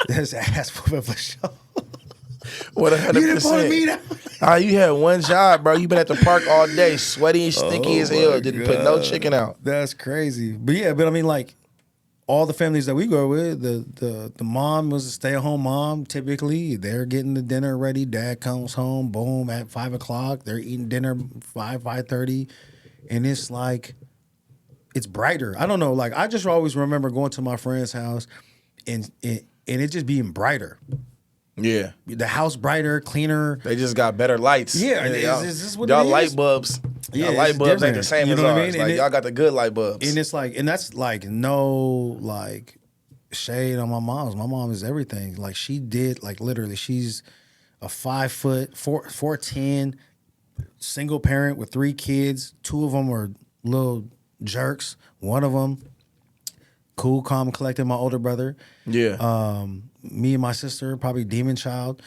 That's ass for sure. 100%. You didn't pull the meat out. You had one job, bro. You been at the park all day, sweaty and stinky as hell. Didn't put no chicken out. That's crazy. But yeah, I mean, like, all the families that we grew up with, the mom was a stay-at-home mom. Typically, they're getting the dinner ready. Dad comes home, boom, at 5:00. They're eating dinner 5:30, and it's like it's brighter. I don't know. Like I just always remember going to my friend's house, and it just being brighter. Yeah, the house brighter, cleaner. They just got better lights. Yeah, is this what y'all it is? light bulbs. Yeah, light bulbs ain't the same as ours. I mean? Like y'all got the good light bulbs. And it's like, and that's like no like shade on my mom's. My mom is everything. Like she did, like literally, she's a 5 foot, 4'10", single parent with 3 kids. 2 of them are little jerks. One of them, cool, calm, and collected. My older brother. Yeah. Me and my sister, probably demon child.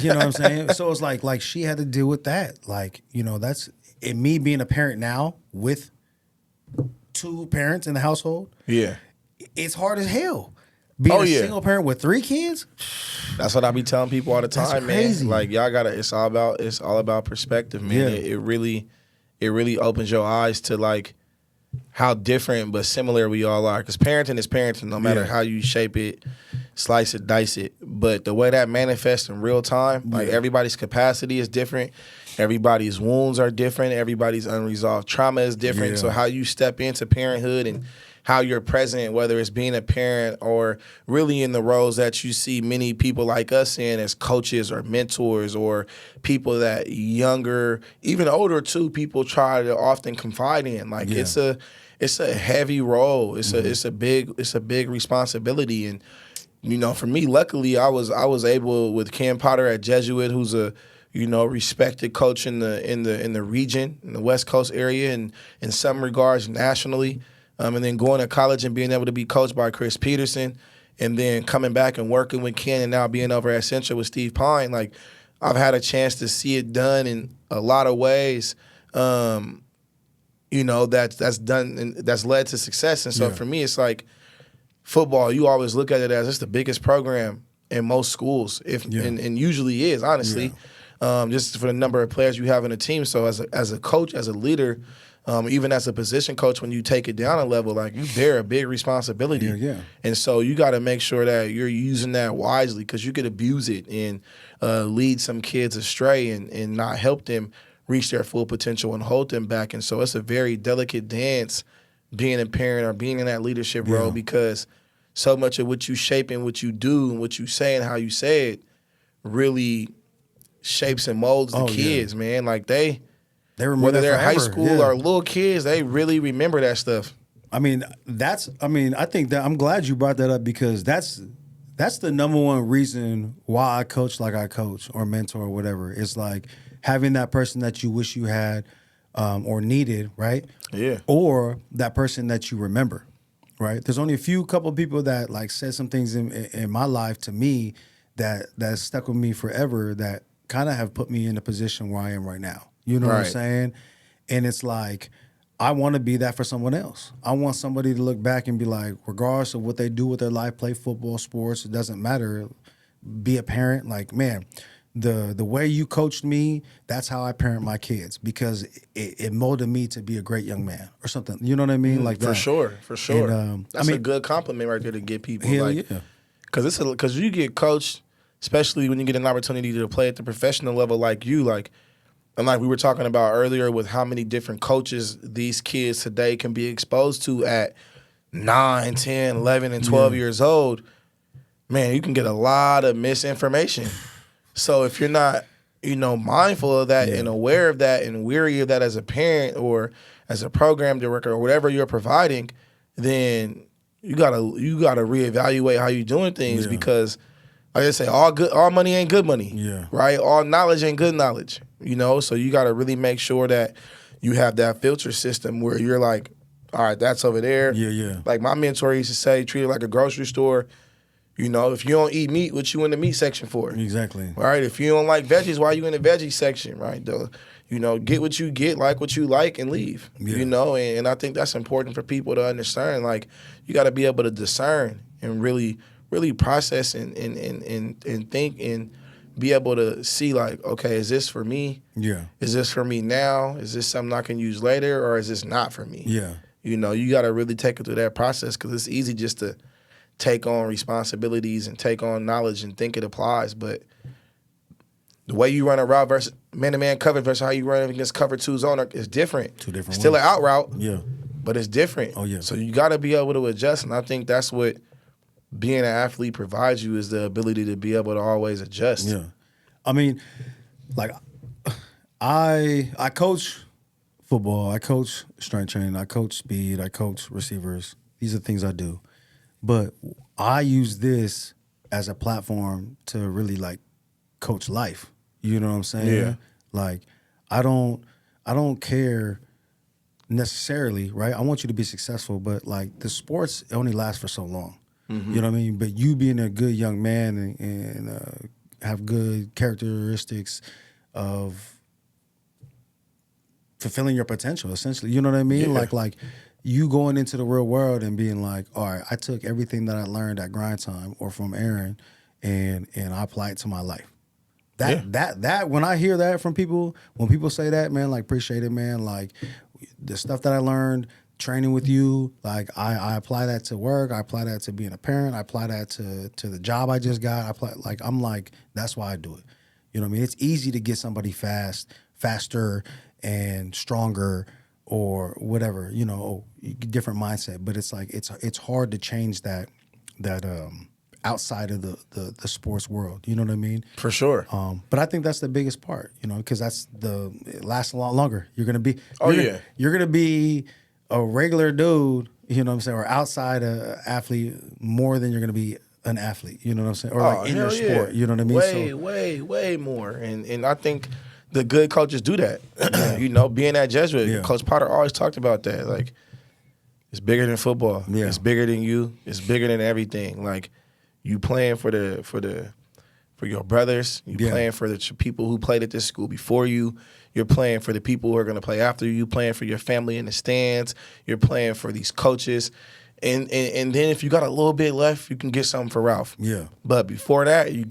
You know what I'm saying? So it's like she had to deal with that. Like, that's and me being a parent now with 2 parents in the household. Yeah. It's hard as hell. Being a single parent with 3 kids. That's what I be telling people all the time, man. Like y'all gotta it's all about perspective, man. Yeah. It really opens your eyes to like how different but similar we all are. Because parenting is parenting, no matter how you shape it, slice it, dice it. But the way that manifests in real time, like everybody's capacity is different. Everybody's wounds are different. Everybody's unresolved trauma is different. Yeah. So how you step into parenthood and how you're present, whether it's being a parent or really in the roles that you see many people like us in as coaches or mentors or people that younger, even older too, people try to often confide in. Like it's a heavy role. It's a big responsibility. And for me, luckily I was able with Ken Potter at Jesuit, who's a respected coach in the region, in the West Coast area, and in some regards nationally. And then going to college and being able to be coached by Chris Peterson, and then coming back and working with Ken, and now being over at Central with Steve Pine. Like I've had a chance to see it done in a lot of ways. That's done and that's led to success. And so for me, it's like football. You always look at it as it's the biggest program in most schools, and usually is, honestly. Just for the number of players you have in a team. So as a coach, as a leader, Even as a position coach, when you take it down a level, like you bear a big responsibility. Yeah. And so you got to make sure that you're using that wisely because you could abuse it and lead some kids astray and not help them reach their full potential and hold them back. And so it's a very delicate dance being a parent or being in that leadership role because so much of what you shape and what you do and what you say and how you say it really shapes and molds the kids, man. Like they remember whether that they're forever. high school or little kids, they really remember that stuff. I mean, I think that I'm glad you brought that up because that's the number one reason why I coach like I coach or mentor or whatever. It's like having that person that you wish you had or needed, right? Yeah. Or that person that you remember, right? There's only a couple of people that like said some things in my life to me that stuck with me forever that kind of have put me in the position where I am right now. You know what I'm saying? And it's like, I want to be that for someone else. I want somebody to look back and be like, regardless of what they do with their life, play football, sports, it doesn't matter, be a parent. Like, man, the way you coached me, that's how I parent my kids because it molded me to be a great young man or something. You know what I mean? Like that. For sure. And, that's a good compliment right there to give people. Hell like, yeah. Because you get coached, especially when you get an opportunity to play at the professional level like you, like, and like we were talking about earlier with how many different coaches these kids today can be exposed to at 9, 10, 11, and 12 years old, man, you can get a lot of misinformation. So if you're not, mindful of that and aware of that and weary of that as a parent or as a program director or whatever you're providing, then you gotta reevaluate how you're doing things because like I say, all money ain't good money. Yeah. Right? All knowledge ain't good knowledge. So you got to really make sure that you have that filter system where you're like, all right, that's over there. Yeah. Like my mentor used to say, treat it like a grocery store. If you don't eat meat, what you in the meat section for? Exactly. All right? If you don't like veggies, why you in the veggie section, right? Get what you get, like what you like, and leave. Yeah. And I think that's important for people to understand. Like, you got to be able to discern and really process and think and be able to see like, okay, is this for me? Yeah. Is this for me now? Is this something I can use later, or is this not for me? Yeah. You got to really take it through that process because it's easy just to take on responsibilities and take on knowledge and think it applies, but the way you run a route versus man-to-man coverage versus how you run against cover 2 zone is different. Two different Still ways. an out route, Yeah. but it's different. Oh, yeah. So you got to be able to adjust, and I think that's what being an athlete provides you is the ability to be able to always adjust. Yeah. I mean, like, I coach football, I coach strength training, I coach speed, I coach receivers. These are things I do. But I use this as a platform to really, like, coach life. You know what I'm saying? Yeah. Like, I don't care necessarily, right? I want you to be successful, but, like, the sports only lasts for so long. Mm-hmm. You know what I mean? But you being a good young man and have good characteristics of fulfilling your potential, essentially. You know what I mean? Yeah. Like you going into the real world and being like, all right, I took everything that I learned at Grind Time or from Aaron and I applied it to my life. That when I hear that from people, when people say that, man, like, appreciate it, man. Like, the stuff that I learned training with you, like, I apply that to work. I apply that to being a parent. I apply that to the job I just got. I'm like, that's why I do it. You know what I mean? It's easy to get somebody faster and stronger or whatever, different mindset. But it's like, it's hard to change that outside of the sports world. You know what I mean? For sure. But I think that's the biggest part, because it lasts a lot longer. You're gonna be. You're gonna be a regular dude. You know what I'm saying? Or outside a athlete more than you're gonna be an athlete. You know what I'm saying? Or like in your sport. You know what I mean? Way more. And I think the good coaches do that. Being at Jesuit, Coach Potter always talked about that. Like, it's bigger than football. Yeah. It's bigger than you. It's bigger than everything. Like, you playing for your brothers. You playing for the people who played at this school before you. You're playing for the people who are going to play after you. You're playing for your family in the stands. You're playing for these coaches. And then if you got a little bit left, you can get something for Ralph. Yeah. But before that, you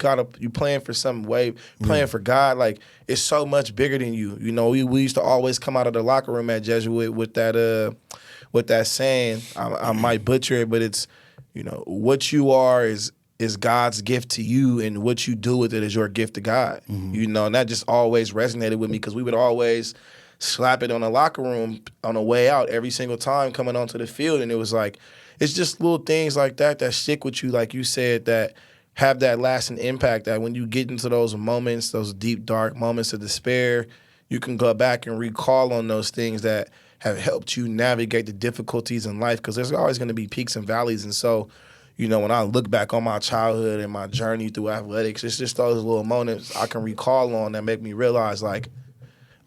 playing for some way, playing for God. Like, it's so much bigger than you. You know, we used to always come out of the locker room at Jesuit with that saying. I might butcher it, but it's, you know, what you are is God's gift to you, and what you do with it is your gift to God. You know, and that just always resonated with me, because we would always slap it on the locker room on the way out every single time coming onto the field. And it was like, it's just little things like that stick with you, like you said, that have that lasting impact, that when you get into those moments, those deep, dark moments of despair, you can go back and recall on those things that have helped you navigate the difficulties in life, because there's always going to be peaks and valleys. And so, you know, when I look back on my childhood and my journey through athletics, it's just those little moments I can recall on that make me realize, like,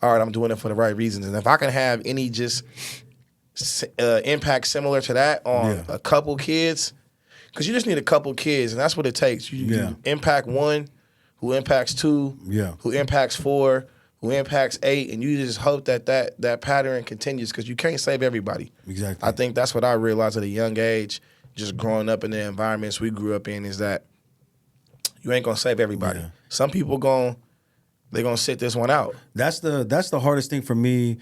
all right, I'm doing it for the right reasons. And if I can have any just impact similar to that on a couple kids, because you just need a couple kids, and that's what it takes. You impact one, who impacts two, who impacts four, who impacts 8, and you just hope that pattern continues, because you can't save everybody. Exactly. I think that's what I realized at a young age, just growing up in the environments we grew up in, is that you ain't gonna save everybody. Some people they're gonna sit this one out. That's the hardest thing for me,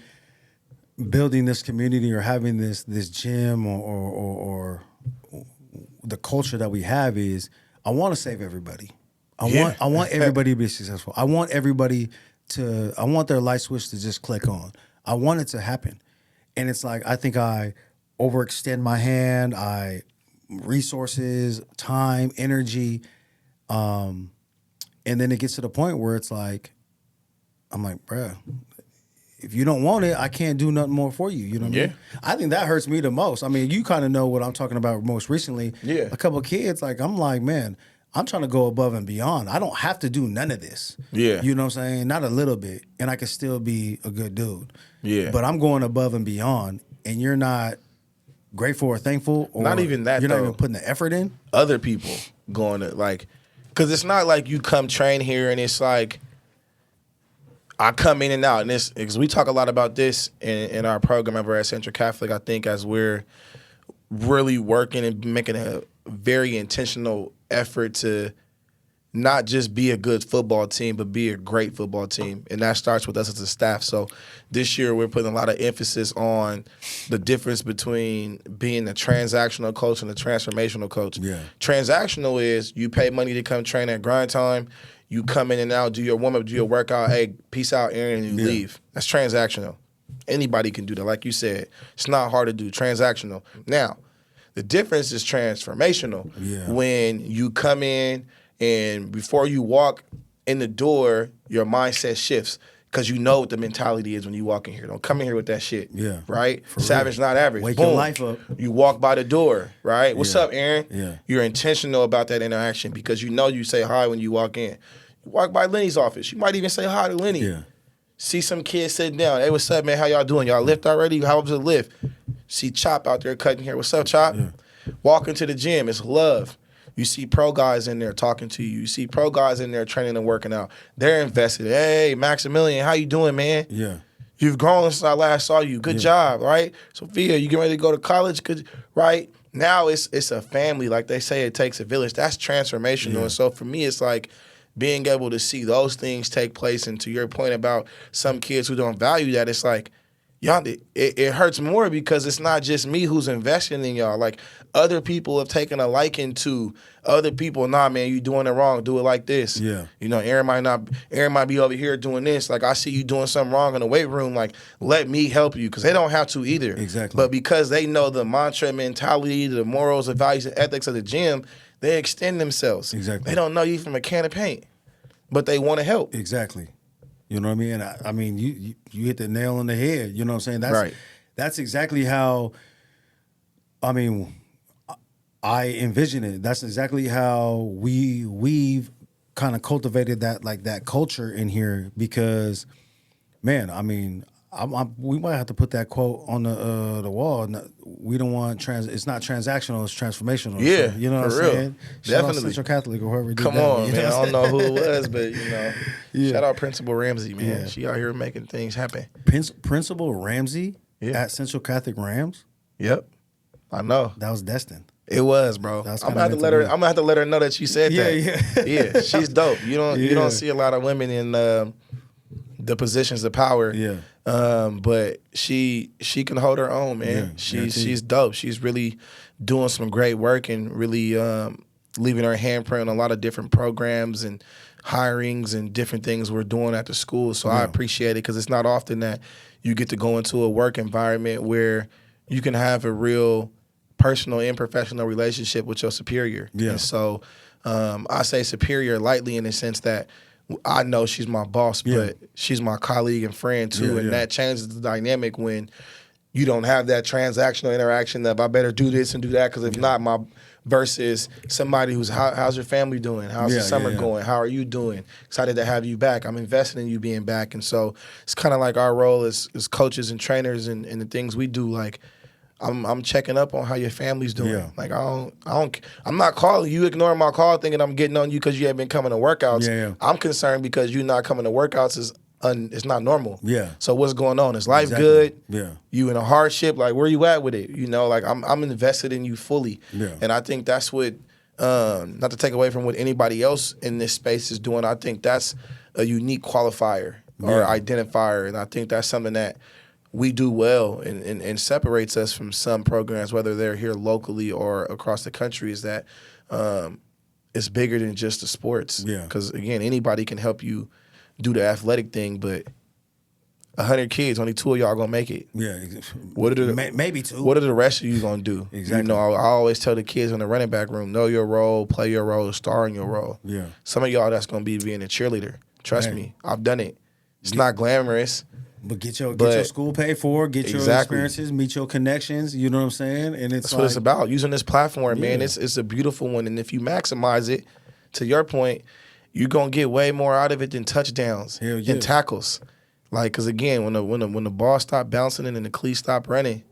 building this community or having this gym or the culture that we have, is I want to save everybody. I want everybody to be successful. I want their light switch to just click on. I want it to happen. And it's like, I think I overextend my hand, resources, time, energy, and then it gets to the point where it's like, I'm like, bruh, if you don't want it, I can't do nothing more for you. You know what I mean? I think that hurts me the most. I mean, you kind of know what I'm talking about most recently. A couple of kids, like, I'm like, man, I'm trying to go above and beyond. I don't have to do none of this. You know what I'm saying? Not a little bit. And I can still be a good dude. But I'm going above and beyond, and you're not grateful or thankful. Or not even that, you're not even putting the effort in. Other people going to, like, because it's not like you come train here and it's like, I come in and out, and this, because we talk a lot about this in our program over at Central Catholic. I think as we're really working and making a very intentional effort to not just be a good football team, but be a great football team, and that starts with us as a staff. So this year we're putting a lot of emphasis on the difference between being a transactional coach and a transformational coach. Transactional is you pay money to come train at grind time. You come in and out, do your warm-up, do your workout, hey, peace out, Aaron, and you leave. That's transactional. Anybody can do that. Like you said, it's not hard to do. Transactional. Now, the difference is transformational. When you come in and before you walk in the door, your mindset shifts, because you know what the mentality is when you walk in here. Don't come in here with that shit. Right? Savage, not average. Wake Boom. your life up. You walk by the door, right? What's up, Aaron? You're intentional about that interaction, because you know you say hi when you walk in. You walk by Lenny's office. You might even say hi to Lenny. See some kids sitting down. Hey, what's up, man? How y'all doing? Y'all lift already? How was the lift? See Chop out there cutting hair. What's up, Chop? Walk into the gym. It's love. You see pro guys in there talking to you. You see pro guys in there training and working out. They're invested. Hey, Maximilian, how you doing, man? You've grown since I last saw you. Good job, right? Sophia, you getting ready to go to college? Good, right? Now it's a family. Like they say, it takes a village. That's transformational. And so for me, it's like being able to see those things take place. And to your point about some kids who don't value that, it's like, y'all, it hurts more, because it's not just me who's investing in y'all. Like, other people have taken a liking to other people. Nah, man, you doing it wrong. Do it like this. You know, Aaron might be over here doing this. Like, I see you doing something wrong in the weight room. Like, let me help you, because they don't have to either. But because they know the mantra, mentality, the morals, the values, and ethics of the gym, they extend themselves. They don't know you from a can of paint, but they want to help. You know what I mean? And I mean, you hit the nail on the head. You know what I'm saying? That's exactly how, I mean, I envision it. That's exactly how we've kind of cultivated that culture in here, because, man, I mean, we might have to put that quote on the wall. We don't want it's not transactional, it's transformational. Yeah, so, you know what I'm real. saying? Shout Definitely. out Central Catholic or whoever did Come that. on, man. I don't know who it was, but, you know, shout out Principal Ramsey, man. She out here making things happen. Principal Ramsey at Central Catholic Rams? Yep. I know. That was destined. It was, bro. That was I'm kinda gonna have to meant let to her. be. I'm gonna have to let her know that you said Yeah, that. yeah. Yeah, she's dope. You don't Yeah. see a lot of women in the positions of power. Yeah. But she can hold her own, man. Yeah, She's dope. She's really doing some great work and really leaving her handprint on a lot of different programs and hirings and different things we're doing at the school. So I Yeah. appreciate it because it's not often that you get to go into a work environment where you can have a real personal and professional relationship with your superior. Yeah. And so I say superior lightly in the sense that I know she's my boss, Yeah. but she's my colleague and friend too. Yeah, and yeah. that changes the dynamic when you don't have that transactional interaction of I better do this and do that because if not, my versus somebody who's how's your family doing? How's Yeah, the summer yeah, yeah. going? How are you doing? Excited to have you back. I'm invested in you being back. And so it's kind of like our role as coaches and trainers and the things we do. Like I'm checking up on how your family's doing. Yeah. Like I'm not calling you, ignoring my call, thinking I'm getting on you because you haven't been coming to workouts. Yeah, yeah. I'm concerned because you not coming to workouts it's not normal. Yeah. So what's going on? Is life Exactly. good? Yeah. You in a hardship? Like where you at with it? You know, like I'm invested in you fully. Yeah. And I think that's what, not to take away from what anybody else in this space is doing. I think that's a unique qualifier or Yeah. identifier, and I think that's something that we do well and separates us from some programs, whether they're here locally or across the country, is that it's bigger than just the sports. Yeah. Because, again, anybody can help you do the athletic thing, but 100 kids, only 2 of y'all going to make it. Yeah. What are the, Maybe two. What are the rest of you going to do? Exactly. You know, I always tell the kids in the running back room, know your role, play your role, star in your role. Yeah. Some of y'all, that's going to be being a cheerleader. Trust Right. me. I've done it. It's not glamorous. But get your But- school paid for, get your Exactly. experiences, meet your connections. You know what I'm saying? And it's That's what it's about. Using this platform, man. Yeah. It's a beautiful one. And if you maximize it, to your point, you're gonna get way more out of it than touchdowns Hell yeah. and tackles. Like, cause again, when the ball stop bouncing and the cleats stop running,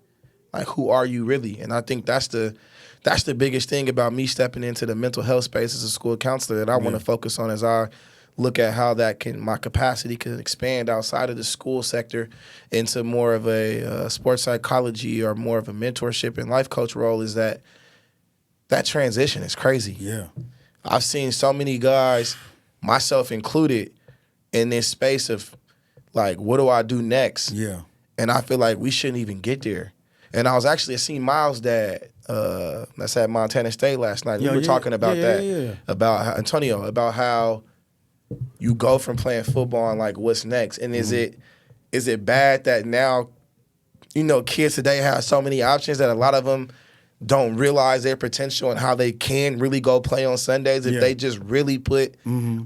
like who are you really? And I think that's the biggest thing about me stepping into the mental health space as a school counselor that I want to focus on as I look at how my capacity can expand outside of the school sector into more of a sports psychology or more of a mentorship and life coach role is that transition is crazy. Yeah. I've seen so many guys, myself included, in this space of like, what do I do next? Yeah. And I feel like we shouldn't even get there. And I seen Miles' dad that's at Montana State last night. Yeah, We were yeah, talking about yeah, that, yeah, yeah. about Antonio, about how you go from playing football and like what's next. And is it bad that now, you know, kids today have so many options that a lot of them don't realize their potential and how they can really go play on Sundays if Yeah. they just really put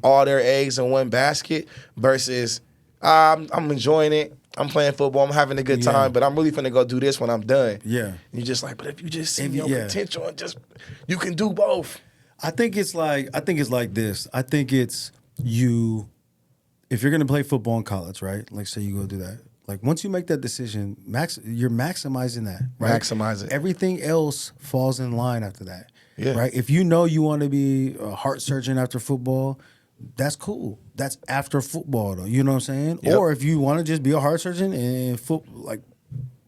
all their eggs in one basket versus I'm enjoying it. I'm playing football. I'm having a good Yeah. time, but I'm really finna go do this when I'm done. Yeah. And you're just like, but if you just see If- your yeah. potential and just you can do both. I think it's like this. I think it's you if you're gonna play football in college, right? Like say you go do that. Like once you make that decision, you're maximizing that. Right? Maximize it. Everything else falls in line after that. Yeah. Right? If you know you want to be a heart surgeon after football, that's cool. That's after football though. You know what I'm saying? Yep. Or if you want to just be a heart surgeon and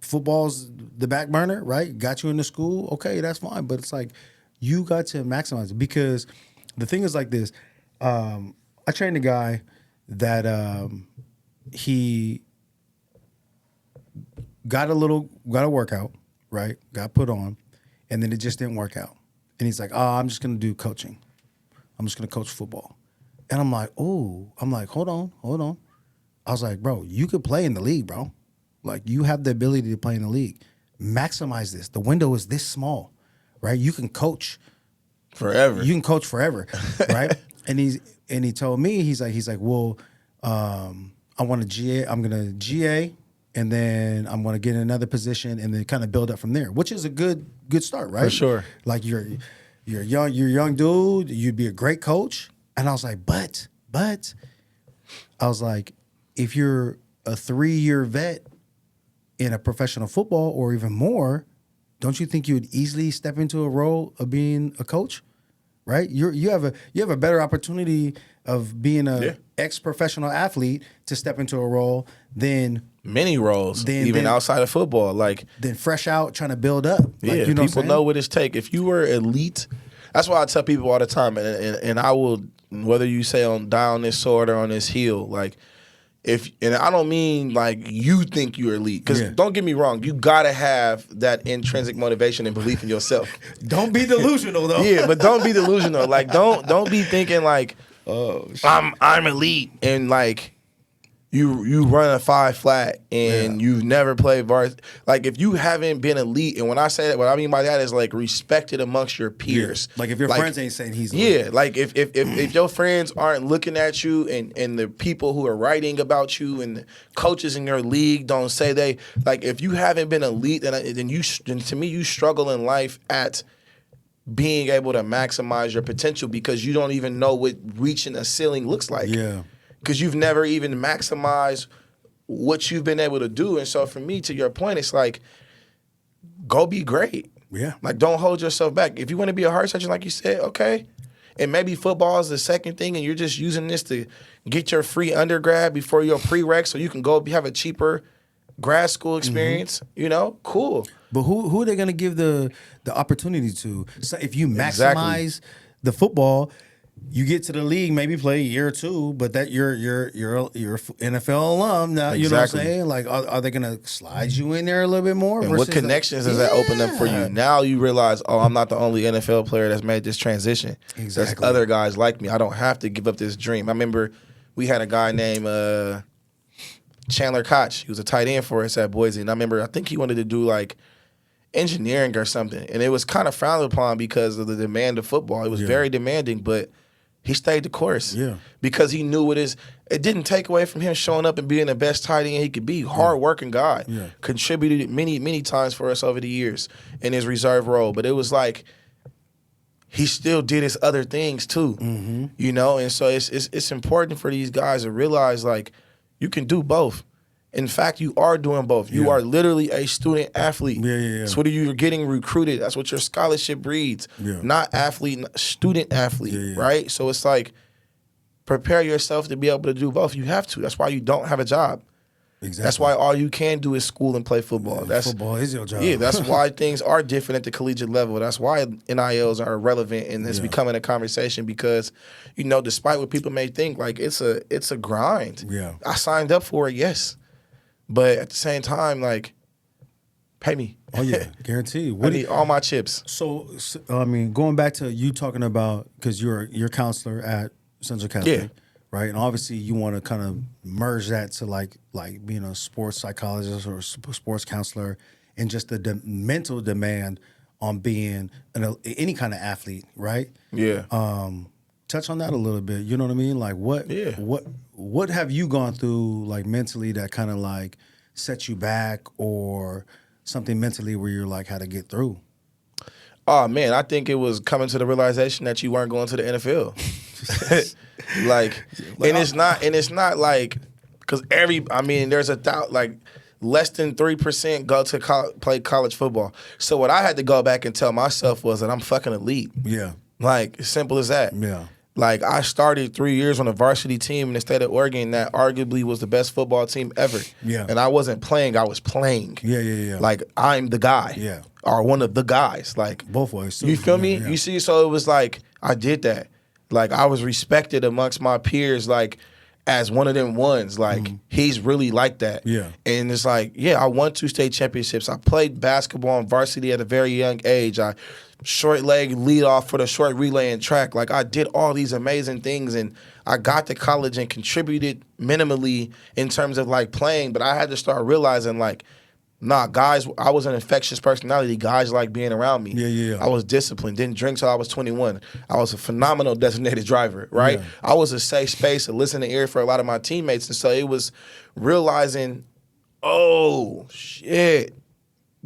football's the back burner, right? Got you into school, okay, that's fine. But it's like you got to maximize it because the thing is like this. I trained a guy that he got a workout, right? Got put on, and then it just didn't work out. And he's like, "Oh, I'm just gonna do coaching. I'm just gonna coach football." And I'm like, "Oh," I'm like, "Hold on." I was like, "Bro, you could play in the league, bro. Like, you have the ability to play in the league. Maximize this. The window is this small, right? You can coach Forever. You can coach forever, right?" And he told me, he's like, "Well, I want to GA. I'm gonna GA, and then I'm gonna get in another position, and then kind of build up from there, which is a good start, right? For sure. Like you're a young dude. You'd be a great coach." And I was like, but I was like, if you're a 3-year vet in a professional football or even more, don't you think you would easily step into a role of being a coach? right? You have a better opportunity of being a ex-professional athlete to step into a role than many roles, even outside of football, like than fresh out trying to build up. Like, you know people know what it's take. If you were elite, that's why I tell people all the time, and I will, whether you say die on this sword or on this heel, like and I don't mean like you think you're elite, because don't get me wrong, you gotta have that intrinsic motivation and belief in yourself. Don't be delusional though. Yeah, but don't be delusional. Like don't be thinking like, oh, shit. I'm elite and like you run a 5 flat and you've never played varsity. Like if you haven't been elite, and when I say that, what I mean by that is like respected amongst your peers. Like if your friends ain't saying he's elite. Yeah, like if your friends aren't looking at you and the people who are writing about you and the coaches in your league don't say they, like if you haven't been elite, then to me you struggle in life at being able to maximize your potential, because you don't even know what reaching a ceiling looks like. Yeah. Because you've never even maximized what you've been able to do. And so for me, to your point, it's like, go be great. Yeah. Like, don't hold yourself back. If you want to be a heart surgeon, like you said, okay. And maybe football is the second thing, and you're just using this to get your free undergrad before your prereq so you can go have a cheaper grad school experience, you know? Cool. But who are they going to give the opportunity to? So if you maximize the football, you get to the league, maybe play a year or two, but that you're NFL alum now. You know what I'm saying? Like, are they gonna slide you in there a little bit more? And what connections does that open up for you? Now you realize, oh, I'm not the only NFL player that's made this transition. Exactly. There's other guys like me. I don't have to give up this dream. I remember we had a guy named Chandler Koch. He was a tight end for us at Boise, and I think he wanted to do like engineering or something, and it was kind of frowned upon because of the demand of football. It was very demanding, but he stayed the course because he knew it didn't take away from him showing up and being the best tight end he could be. Hard-working guy. Yeah. Contributed many, many times for us over the years in his reserve role. But it was like he still did his other things too, you know? And so it's important for these guys to realize, like, you can do both. In fact, you are doing both. You are literally a student athlete. That's what you're getting recruited. That's what your scholarship reads. Not athlete, student athlete, right? So it's like, prepare yourself to be able to do both. You have to. That's why you don't have a job. Exactly. That's why all you can do is school and play football. Football is your job. Yeah, that's why things are different at the collegiate level. That's why NILs are relevant and it's becoming a conversation, because, you know, despite what people may think, like it's a grind. Yeah. I signed up for it, yes. But at the same time, like, pay me. Oh, yeah, guaranteed. I need all my chips. So, I mean, going back to you talking about, because you're a counselor at Central Catholic, right? And obviously you want to kind of merge that to like being a sports psychologist or sports counselor, and just the mental demand on being any kind of athlete, right? Yeah. Touch on that a little bit. You know what I mean? Like what have you gone through, like, mentally, that kind of like set you back, or something mentally where you're like, how to get through? Oh man, I think it was coming to the realization that you weren't going to the NFL. and it's not like, because there's less than 3% go to play college football. So what I had to go back and tell myself was that I'm fucking elite. Yeah. Like, as simple as that. Yeah. Like, I started 3 years on a varsity team in the state of Oregon that arguably was the best football team ever. Yeah. And I wasn't playing, I was playing. Yeah. Like, I'm the guy. Yeah. Or one of the guys. Like, both ways. You feel me? Yeah. You see, so it was like, I did that. Like, I was respected amongst my peers, like, as one of them ones. Like, he's really like that. Yeah. And it's like, I won 2 state championships. I played basketball on varsity at a very young age. I short leg lead off for the short relay and track. Like, I did all these amazing things, and I got to college and contributed minimally in terms of like playing, but I had to start realizing, like, nah, guys, I was an infectious personality. Guys like being around me. Yeah. I was disciplined. Didn't drink till I was 21. I was a phenomenal designated driver, right? Yeah. I was a safe space, a listening ear for a lot of my teammates. And so it was realizing, oh, shit,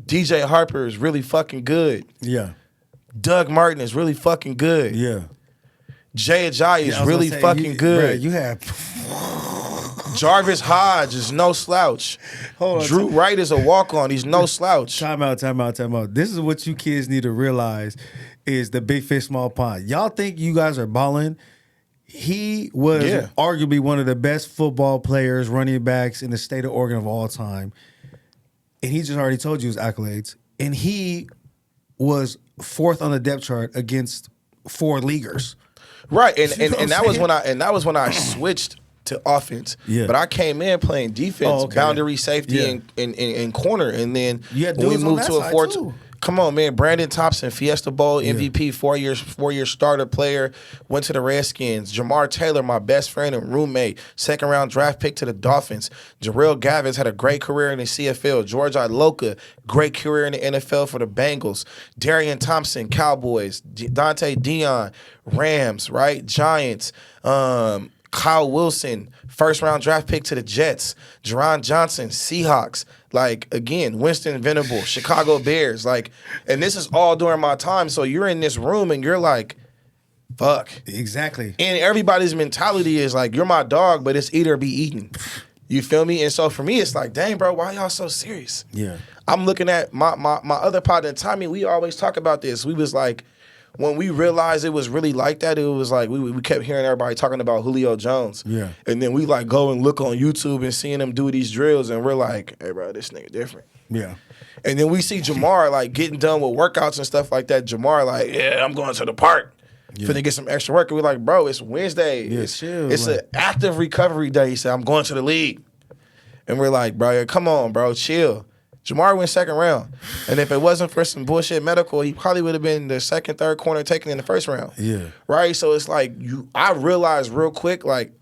DJ Harper is really fucking good. Yeah. Doug Martin is really fucking good. Yeah. Jay Ajayi is really fucking good. Bruh, you have... Jarvis Hodge is no slouch. Hold on, Drew Wright is a walk-on. He's no slouch. Time out. This is what you kids need to realize. is the big fish, small pond. Y'all think you guys are balling? He was arguably one of the best football players, running backs in the state of Oregon of all time. And he just already told you his accolades. And he was fourth on the depth chart against 4 leaguers. Right. And that was when I switched to offense. Yeah. But I came in playing defense, boundary safety, and corner. And then when we moved to a 4-2. Come on, man. Brandon Thompson, Fiesta Bowl MVP, 4-year starter player, went to the Redskins. Jamar Taylor, my best friend and roommate, second-round draft pick to the Dolphins. Jarrell Gavins had a great career in the CFL. George Iloka, great career in the NFL for the Bengals. Darian Thompson, Cowboys. Dante Dion, Rams, right? Giants. Kyle Wilson, first-round draft pick to the Jets. Jerron Johnson, Seahawks. Like, again, Winston Venable, Chicago Bears. Like, and this is all during my time. So you're in this room and you're like, fuck. Exactly. And everybody's mentality is like, you're my dog, but it's eat or be eaten. You feel me? And so for me, it's like, dang, bro, why y'all so serious? Yeah. I'm looking at my other partner, Tommy. We always talk about this. We was like, when we realized it was really like that, it was like we kept hearing everybody talking about Julio Jones. Yeah. And then we like go and look on YouTube and seeing them do these drills, and we're like, hey, bro, this nigga different. Yeah. And then we see Jamar like getting done with workouts and stuff like that. Jamar like, yeah, I'm going to the park. Finna get some extra work. And we're like, bro, it's Wednesday. Yeah, it's chill, it's an active recovery day. He said, I'm going to the league. And we're like, bro, come on, bro, chill. Jamar went second round. And if it wasn't for some bullshit medical, he probably would have been the second, third corner taken in the first round. Yeah. Right? So it's like I realized real quick, like,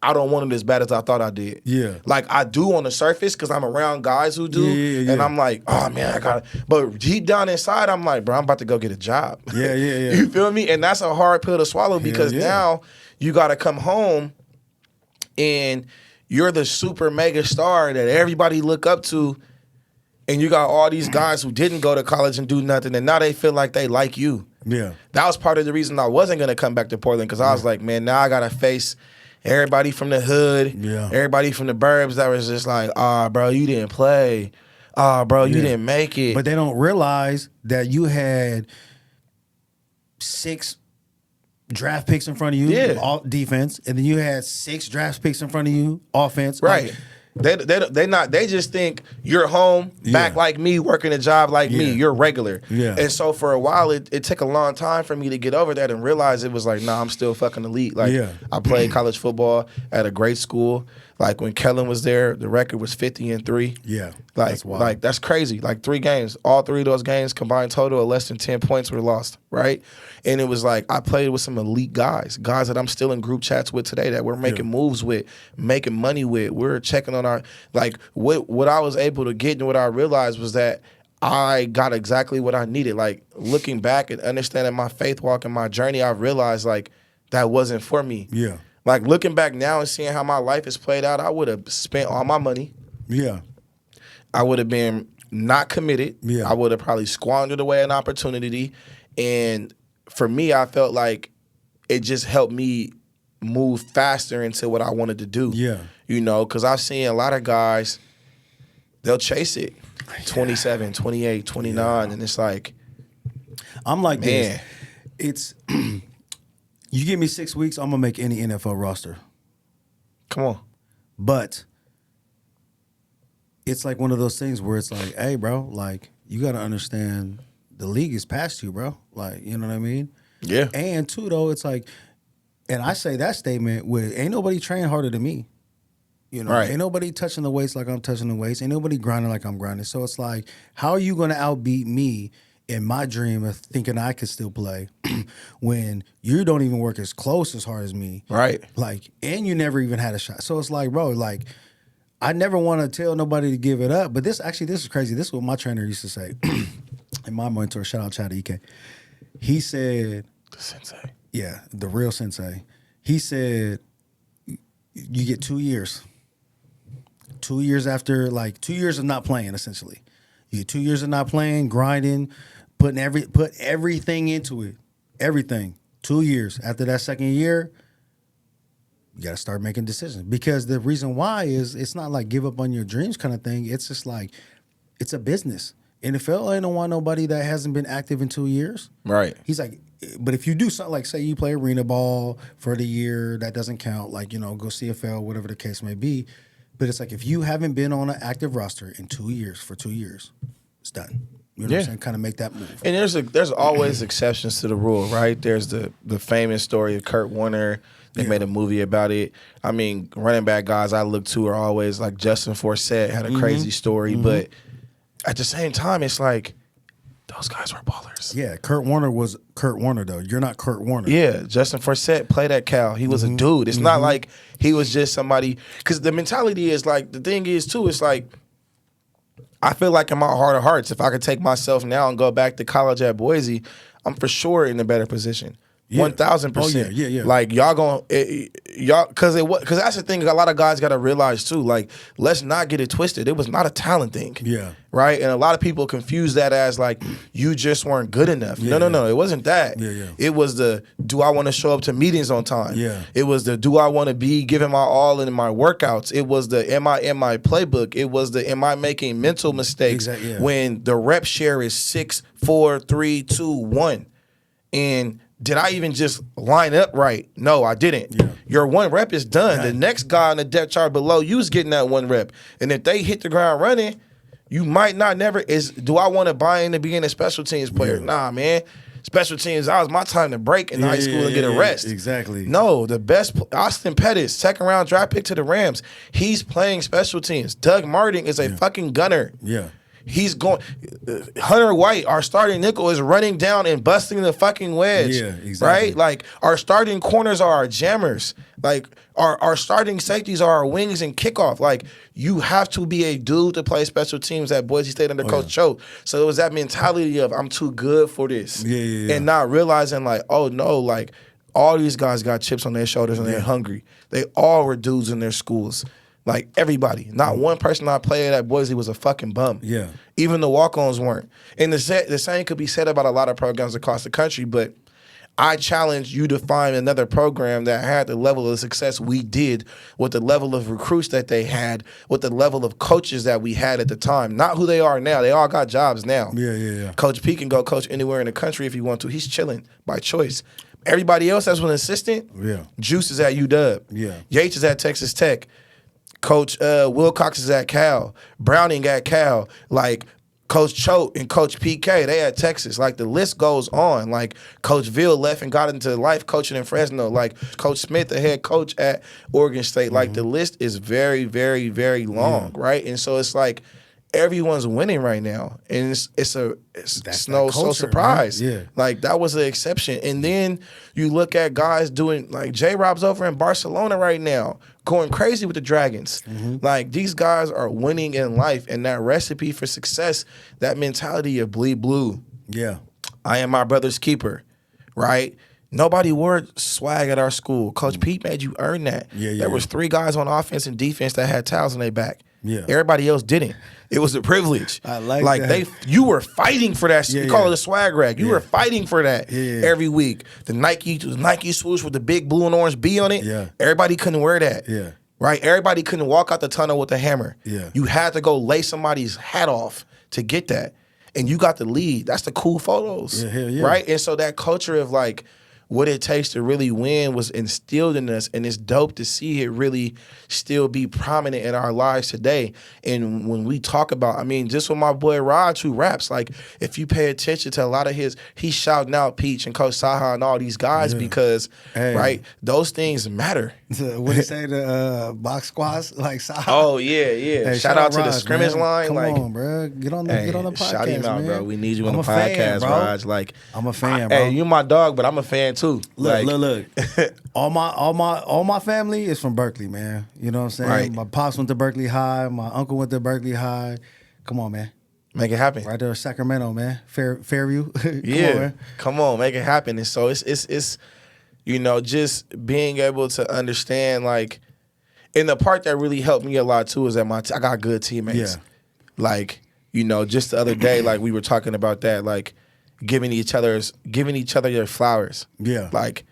I don't want it as bad as I thought I did. Yeah. Like, I do on the surface because I'm around guys who do. Yeah. And I'm like, oh, man, I got it. But deep down inside, I'm like, bro, I'm about to go get a job. Yeah. You feel me? And that's a hard pill to swallow because now you got to come home and you're the super mega star that everybody look up to. And you got all these guys who didn't go to college and do nothing, and now they feel like they like you. Yeah. That was part of the reason I wasn't going to come back to Portland because I was like, man, now I got to face everybody from the hood, everybody from the burbs that was just like, bro, you didn't play. Bro, you didn't make it. But they don't realize that you had 6 draft picks in front of you, all defense, and then you had 6 draft picks in front of you, offense. Right. Like, They just think you're home, back like me, working a job like me. You're regular. Yeah. And so for a while, it took a long time for me to get over that and realize it was like, nah, I'm still fucking elite. Like, I played college football at a great school. Like, when Kellen was there, the record was 50-3. Yeah. That's wild. Like, that's crazy. Like, 3 games. All 3 of those games combined total of less than 10 points were lost, right? And it was like, I played with some elite guys that I'm still in group chats with today that we're making moves with, making money with. We're checking on our, like, what I was able to get and what I realized was that I got exactly what I needed. Like, looking back and understanding my faith walk and my journey, I realized, like, that wasn't for me. Yeah. Like, looking back now and seeing how my life has played out, I would have spent all my money. Yeah. I would have been not committed. Yeah. I would have probably squandered away an opportunity. And for me, I felt like it just helped me move faster into what I wanted to do. Yeah. You know, because I've seen a lot of guys, they'll chase it 27, 28, 29, and it's like, I'm like, man. this. It's you give me 6 weeks, I'm gonna make any NFL roster. Come on. But it's like one of those things where it's like, hey, bro, like, you gotta understand the league is past you, bro. Like, you know what I mean? Yeah. And too, though, it's like, and I say that statement with, ain't nobody train harder than me. You know, ain't nobody touching the weights like I'm touching the weights. Ain't nobody grinding like I'm grinding. So it's like, how are you gonna outbeat me in my dream of thinking I could still play when you don't even work as close as hard as me? Right. Like, and you never even had a shot. So it's like, bro, like, I never want to tell nobody to give it up. But this is crazy. This is what my trainer used to say. And my mentor, shout out Chad EK. He said, The sensei. Yeah, the real sensei. He said, you get 2 years. 2 years after, like, 2 years of not playing, essentially. You get 2 years of not playing, grinding, put everything into it. Everything. 2 years. After that second year, you got to start making decisions. Because the reason why is it's not like give up on your dreams kind of thing. It's just like, it's a business. NFL ain't don't want nobody that hasn't been active in 2 years. Right. He's like, but if you do something like, say you play arena ball for the year, that doesn't count. Like, go CFL, whatever the case may be. But it's like if you haven't been on an active roster in 2 years, for 2 years, it's done. You know what I'm saying? Kind of make that move. And there's always exceptions to the rule, right? There's the famous story of Kurt Warner. They made a movie about it. I mean, running back guys I look to are always like Justin Forsett had a crazy story, but at the same time, it's like those guys were ballers. Yeah, Kurt Warner was Kurt Warner, though. You're not Kurt Warner. Yeah, Justin Forsett played at Cal. He was a dude. It's not like he was just somebody. Because the mentality is like, the thing is, too, it's like, I feel like in my heart of hearts, if I could take myself now and go back to college at Boise, I'm for sure in a better position. Yeah. 1,000%. Oh, yeah. Like, y'all gonna, because that's the thing a lot of guys got to realize, too. Like, let's not get it twisted. It was not a talent thing. Yeah. Right? And a lot of people confuse that as, like, you just weren't good enough. Yeah, No. It wasn't that. Yeah. It was the, do I want to show up to meetings on time? Yeah. It was the, do I want to be giving my all in my workouts? It was the, am I in my playbook? It was the, am I making mental mistakes when the rep share is 6, 4, 3, 2, 1? And did I even just line up right? No, I didn't. Yeah. Your one rep is done. Right. The next guy on the depth chart below you is getting that one rep. And if they hit the ground running, you might not never do I want to buy into being a special teams player? Yeah. Nah, man. Special teams, that was my time to break in high school and get a rest. Exactly. No, the best, Austin Pettis, second round draft pick to the Rams. He's playing special teams. Doug Martin is a fucking gunner. Yeah. He's going. Hunter White, our starting nickel, is running down and busting the fucking wedge. Yeah, exactly. Right? Like, our starting corners are our jammers. Like, our starting safeties are our wings and kickoff. Like, you have to be a dude to play special teams at Boise State under Coach Cho. So it was that mentality of, I'm too good for this. Yeah. And not realizing, like, oh, no, like, all these guys got chips on their shoulders and they're hungry. They all were dudes in their schools. Like, everybody. Not one person I played at Boise was a fucking bum. Yeah. Even the walk-ons weren't. And the same could be said about a lot of programs across the country, but I challenge you to find another program that had the level of success we did, with the level of recruits that they had, with the level of coaches that we had at the time. Not who they are now. They all got jobs now. Yeah. Coach P can go coach anywhere in the country if he wants to. He's chilling by choice. Everybody else that's an assistant, Juice is at UW. Yeah. Yates is at Texas Tech. Coach Wilcox is at Cal. Browning at Cal. Like, Coach Choate and Coach PK, they at Texas. Like, the list goes on. Like, Coach Ville left and got into life coaching in Fresno. Like, Coach Smith, the head coach at Oregon State. Like, the list is very, very, very long, right? And so it's like, everyone's winning right now, and it's no surprise. Right? Yeah, like, that was an exception. And then you look at guys doing, like, J-Rob's over in Barcelona right now, going crazy with the Dragons. Like, these guys are winning in life, and that recipe for success, that mentality of bleed blue. Yeah, I am my brother's keeper, right? Nobody wore swag at our school. Coach Pete made you earn that. There was 3 guys on offense and defense that had towels on their back. Yeah. Everybody else didn't. It was a privilege. I like that. You were fighting for that. We call it a swag rack. You were fighting for that every week. The Nike swoosh with the big blue and orange B on it. Yeah. Everybody couldn't wear that. Yeah. Right? Everybody couldn't walk out the tunnel with a hammer. Yeah. You had to go lay somebody's hat off to get that. And you got the lead. That's the cool photos. Yeah, hell yeah. Right? And so that culture of, like, what it takes to really win was instilled in us, and it's dope to see it really still be prominent in our lives today. And when we talk about, I mean, just with my boy Raj who raps, like, if you pay attention to a lot of he's shouting out Peach and Coach Saha and all these guys because, right, those things matter. What do you say, the box squats, like Saha? Oh, yeah. Hey, shout out to Raj, the scrimmage man. line. Come like, on, bro. Get on the podcast, shout him out, man. bro. We need you on I'm the a podcast, fan, bro. Raj. Like, I'm a fan, bro. Hey, you my dog, but I'm a fan too. Look. all my family is from Berkeley, man. You know what I'm saying? Right. My pops went to Berkeley High. My uncle went to Berkeley High. Come on, man. Make it happen. Right there, Sacramento, man. Fairview. Come on, make it happen. And so it's just being able to understand, like, and the part that really helped me a lot too is that I got good teammates. Yeah. Like, just the other day, like, we were talking about that, like, giving each other their flowers. Yeah. Like,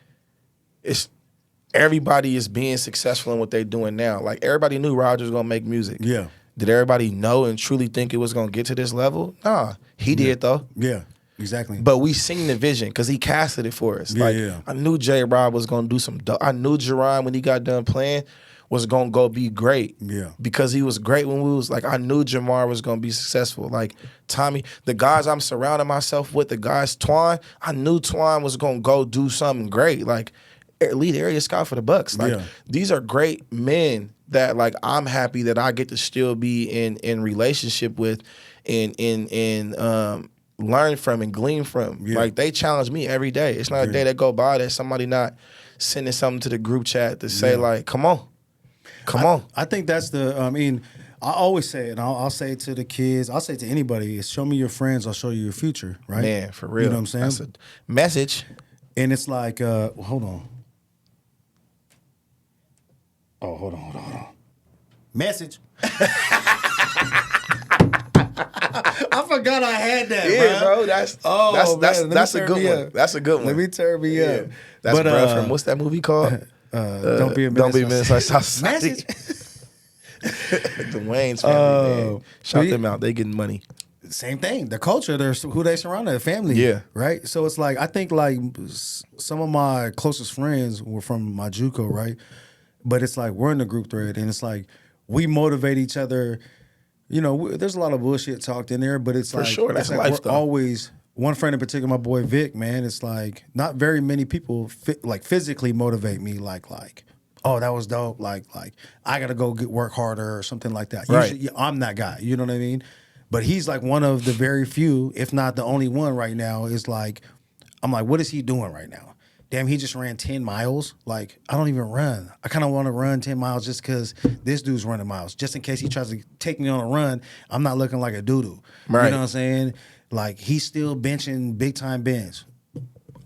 everybody is being successful in what they're doing now. Like, everybody knew Roger was gonna make music. Yeah. Did everybody know and truly think it was gonna get to this level? Nah, he did though. Yeah, exactly. But we seen the vision because he casted it for us. I knew J. Rob was gonna do some. I knew Jerron when he got done playing was gonna go be great. Yeah, because he was great when we was like. I knew Jamar was gonna be successful. Like Tommy, the guys I'm surrounding myself with, the guys Twan. I knew Twan was gonna go do something great. Like lead area scout for the Bucks. Like these are great men that like I'm happy that I get to still be in relationship with and learn from and glean from. Like they challenge me every day. It's not a day that go by that somebody not sending something to the group chat to say like, come on. I think that's the, I always say it, and I'll say it to the kids, I'll say it to anybody, is show me your friends, I'll show you your future, right? Man, for real. You know what I'm saying? That's a message. And it's like, hold on. Oh, hold on. Message. I forgot I had that, bro. That's a good one. That's a good one. Let me turn me up. That's bro from, what's that movie called? Don't be a menace. Like Society. The Wayne's family, man. Shout them out. They getting money. Same thing. The culture, who they surround, their family. Yeah. Right? So it's like, I think like some of my closest friends were from my JUCO, right? But it's like we're in the group thread, and it's like we motivate each other. You know, there's a lot of bullshit talked in there, but it's for like, sure. That's like life, we're always, one friend in particular, my boy Vic, man, it's like not very many people physically motivate me like, oh, that was dope. Like I gotta go work harder or something like that. Right. Usually, I'm that guy. You know what I mean? But he's like one of the very few, if not the only one right now. Is like, I'm like, what is he doing right now? Damn, he just ran 10 miles. Like, I don't even run. I kind of want to run 10 miles just because this dude's running miles. Just in case he tries to take me on a run, I'm not looking like a doo-doo. Right. You know what I'm saying? Like, he's still benching big-time bench.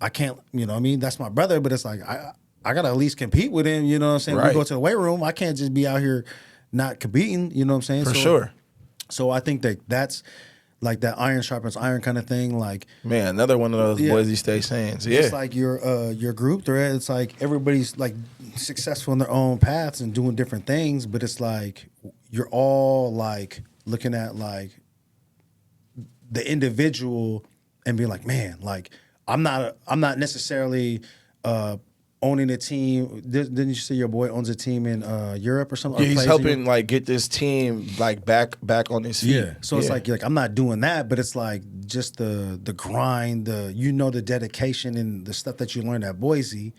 I can't, you know what I mean? That's my brother, but it's like, I got to at least compete with him. You know what I'm saying? Right. We go to the weight room. I can't just be out here not competing. You know what I'm saying? For sure. So I think that's like that iron sharpens iron kind of thing. Like, man, another one of those Boise State sayings. Yeah, it's like your group thread. It's like everybody's like successful in their own paths and doing different things, but it's like you're all like looking at like the individual and being like, man, like I'm not necessarily owning a team. Didn't you say your boy owns a team in Europe or something? Yeah, he's helping like get this team like back on his feet. Yeah. So it's like I'm not doing that, but it's like just the grind, the dedication and the stuff that you learned at Boise,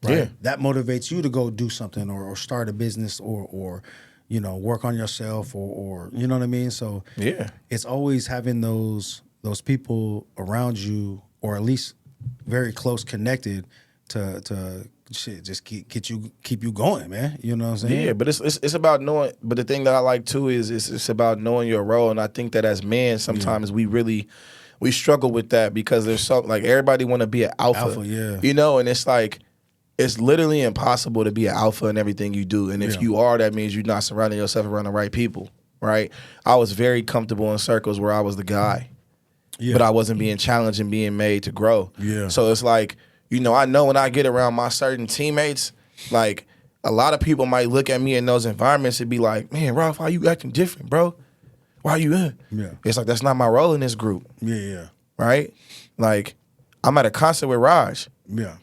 right? Yeah. That motivates you to go do something or start a business or you know, work on yourself or you know what I mean? So yeah, it's always having those people around you, or at least very close connected to shit, just keep you going, man. You know what I'm saying? Yeah, but it's about knowing. But the thing that I like too is it's about knowing your role, and I think that as men, sometimes we struggle with that because there's so like everybody want to be an alpha, you know, and it's like it's literally impossible to be an alpha in everything you do, and if you are, that means you're not surrounding yourself around the right people, right? I was very comfortable in circles where I was the guy, but I wasn't being challenged and being made to grow. Yeah, so it's like, you know, I know when I get around my certain teammates, like a lot of people might look at me in those environments and be like, man, Ralph, why you acting different, bro? Why are you in? Yeah. It's like, that's not my role in this group. Yeah. Right? Like, I'm at a concert with Raj. Yeah.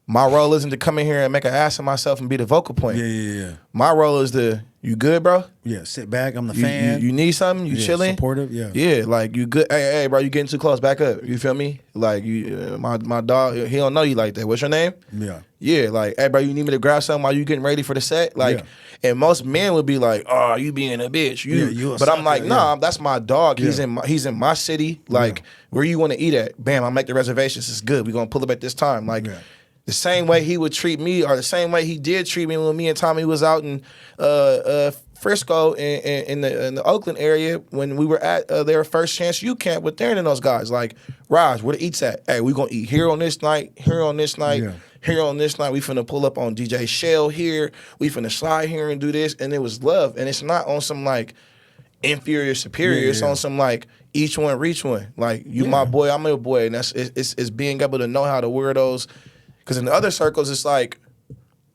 My role isn't to come in here and make an ass of myself and be the vocal point. Yeah. My role is to, you good, bro? Yeah, sit back. I'm the fan. You need something? You chilling? Supportive, yeah. Yeah, like you good. Hey, bro, you getting too close. Back up. You feel me? Like you, my dog, he don't know you like that. What's your name? Yeah. Yeah, like, hey, bro, you need me to grab something while you getting ready for the set? Like, and most men would be like, oh, you being a bitch. But I'm like, nah, that's my dog. He's in my city. Like, where you want to eat at? Bam, I'll make the reservations. It's good. We're going to pull up at this time. Like, the same way he would treat me, or the same way he did treat me when me and Tommy was out in Frisco in the Oakland area when we were at their first chance U camp with Darren and those guys. Like, Raj, where the eats at? Hey, we gonna eat here on this night, here on this night, here on this night. We finna pull up on DJ Shell here. We finna slide here and do this. And it was love. And it's not on some like inferior, superior. It's on some like each one reach one. Like, you my boy, I'm your boy. And it's being able to know how to wear those. Because in the other circles, it's like,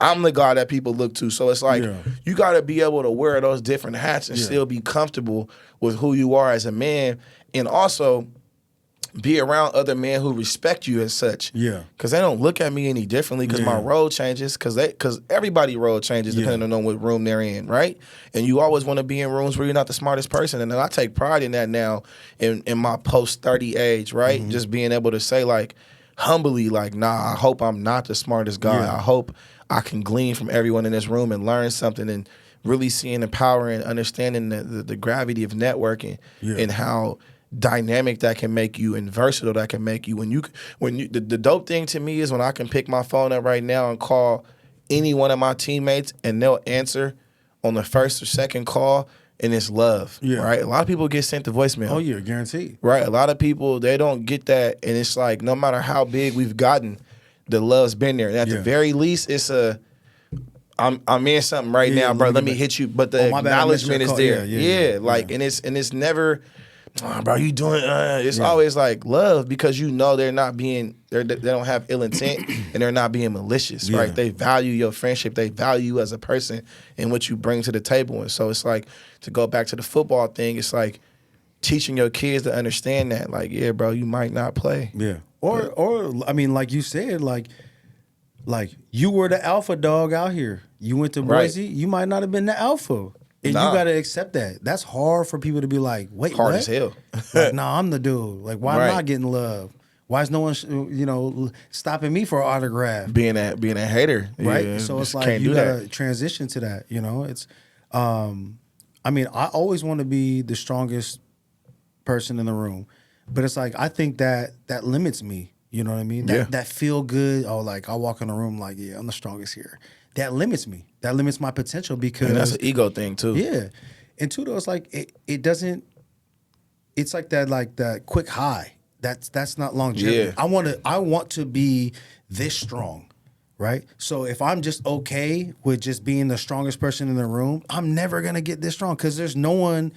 I'm the guy that people look to. So it's like, Yeah. you got to be able to wear those different hats and still be comfortable with who you are as a man, and also be around other men who respect you as such. Yeah. Because they don't look at me any differently because my role changes, because everybody role changes depending on what room they're in, right? And you always want to be in rooms where you're not the smartest person. And I take pride in that now in my post-30 age, right? Mm-hmm. Just being able to say, like, humbly, like, nah, I hope I'm not the smartest guy. Yeah. I hope I can glean from everyone in this room and learn something, and really seeing the power and understanding the gravity of networking and how dynamic that can make you and versatile that can make you. The dope thing to me is when I can pick my phone up right now and call any one of my teammates and they'll answer on the first or second call, and it's love, right? A lot of people get sent to voicemail. Oh yeah, guaranteed. Right, a lot of people, they don't get that, and it's like, no matter how big we've gotten, the love's been there. And at the very least, it's I'm in something right now, bro. Let me hit you. But the acknowledgement is there. And it's never, oh, bro, you doing? It's always like love, because you know they don't have ill intent and they're not being malicious, right? They value your friendship. They value you as a person and what you bring to the table. And so it's like, to go back to the football thing, it's like teaching your kids to understand that, like, yeah, bro, you might not play. Yeah. Or I mean, like you said, like you were the alpha dog out here. You went to Boise, you might not have been the alpha. And you got to accept that. That's hard for people to be like, wait, hard what? as hell. Like, nah, I'm the dude. Like, why am I not getting love? Why is no one, stopping me for an autograph? Being a hater. Right? Yeah, So it's like, you got to transition to that, It's, I mean, I always want to be the strongest person in the room. But it's like, I think that limits me. You know what I mean? That feel good. Oh, like, I walk in the room like, yeah, I'm the strongest here. That limits me. That limits my potential, because that's an ego thing too. Yeah. And two, though, it's like it doesn't. It's like that quick high. That's not longevity. Yeah. I want to be this strong, right? So if I'm just okay with just being the strongest person in the room, I'm never gonna get this strong, because there's no one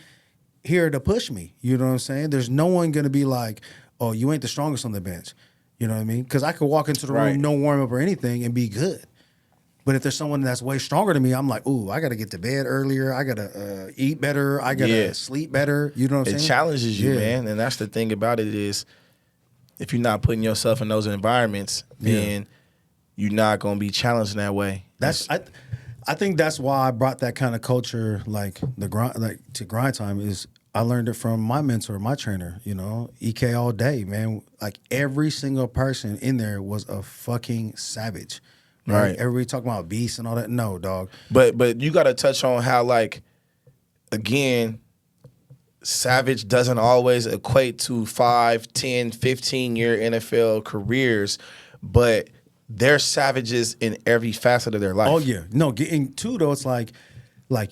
here to push me. You know what I'm saying? There's no one gonna be like, oh, you ain't the strongest on the bench. You know what I mean? Because I could walk into the room, no warm up or anything, and be good. But if there's someone that's way stronger than me, I'm like, ooh, I got to get to bed earlier. I got to eat better. I got to sleep better. You know what I'm saying? It challenges you, man. And that's the thing about it is, if you're not putting yourself in those environments, then you're not going to be challenged in that way. I think that's why I brought that kind of culture, like to grind time, is I learned it from my mentor, my trainer, EK all day, man. Like, every single person in there was a fucking savage. Right. Everybody talking about beasts and all that. No, dog. But you got to touch on how, like, again, savage doesn't always equate to 5, 10, 15-year NFL careers, but they're savages in every facet of their life. Oh, yeah. No, getting to, though, it's like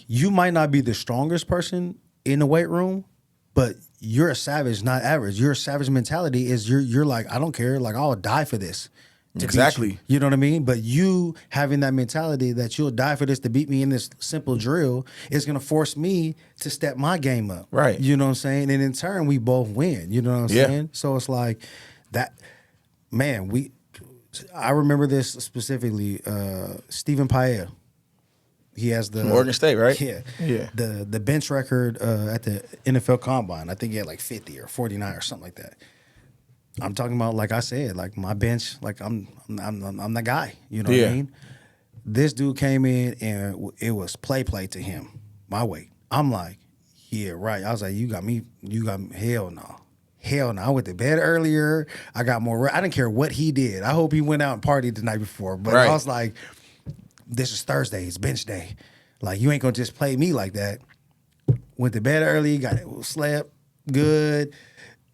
you might not be the strongest person in the weight room, but you're a savage, not average. Your savage mentality is you're like, I don't care. Like, I'll die for this. Exactly. You know what I mean? But you having that mentality that you'll die for this to beat me in this simple drill is going to force me to step my game up. Right. You know what I'm saying? And in turn, we both win. You know what I'm saying? So it's like that, man, I remember this specifically, Stephen Paella. He has the Oregon State, right? Yeah. Yeah. The bench record at the NFL Combine. I think he had like 50 or 49 or something like that. I'm talking about, like I said, like my bench, like I'm the guy. You know what I mean? This dude came in and it was play to him, my weight. I'm like, yeah, right. I was like, you got me, hell no. Hell no. I went to bed earlier. I got more. I didn't care what he did. I hope he went out and partied the night before. But I was like, this is Thursday. It's bench day. Like, you ain't going to just play me like that. Went to bed early, slept good.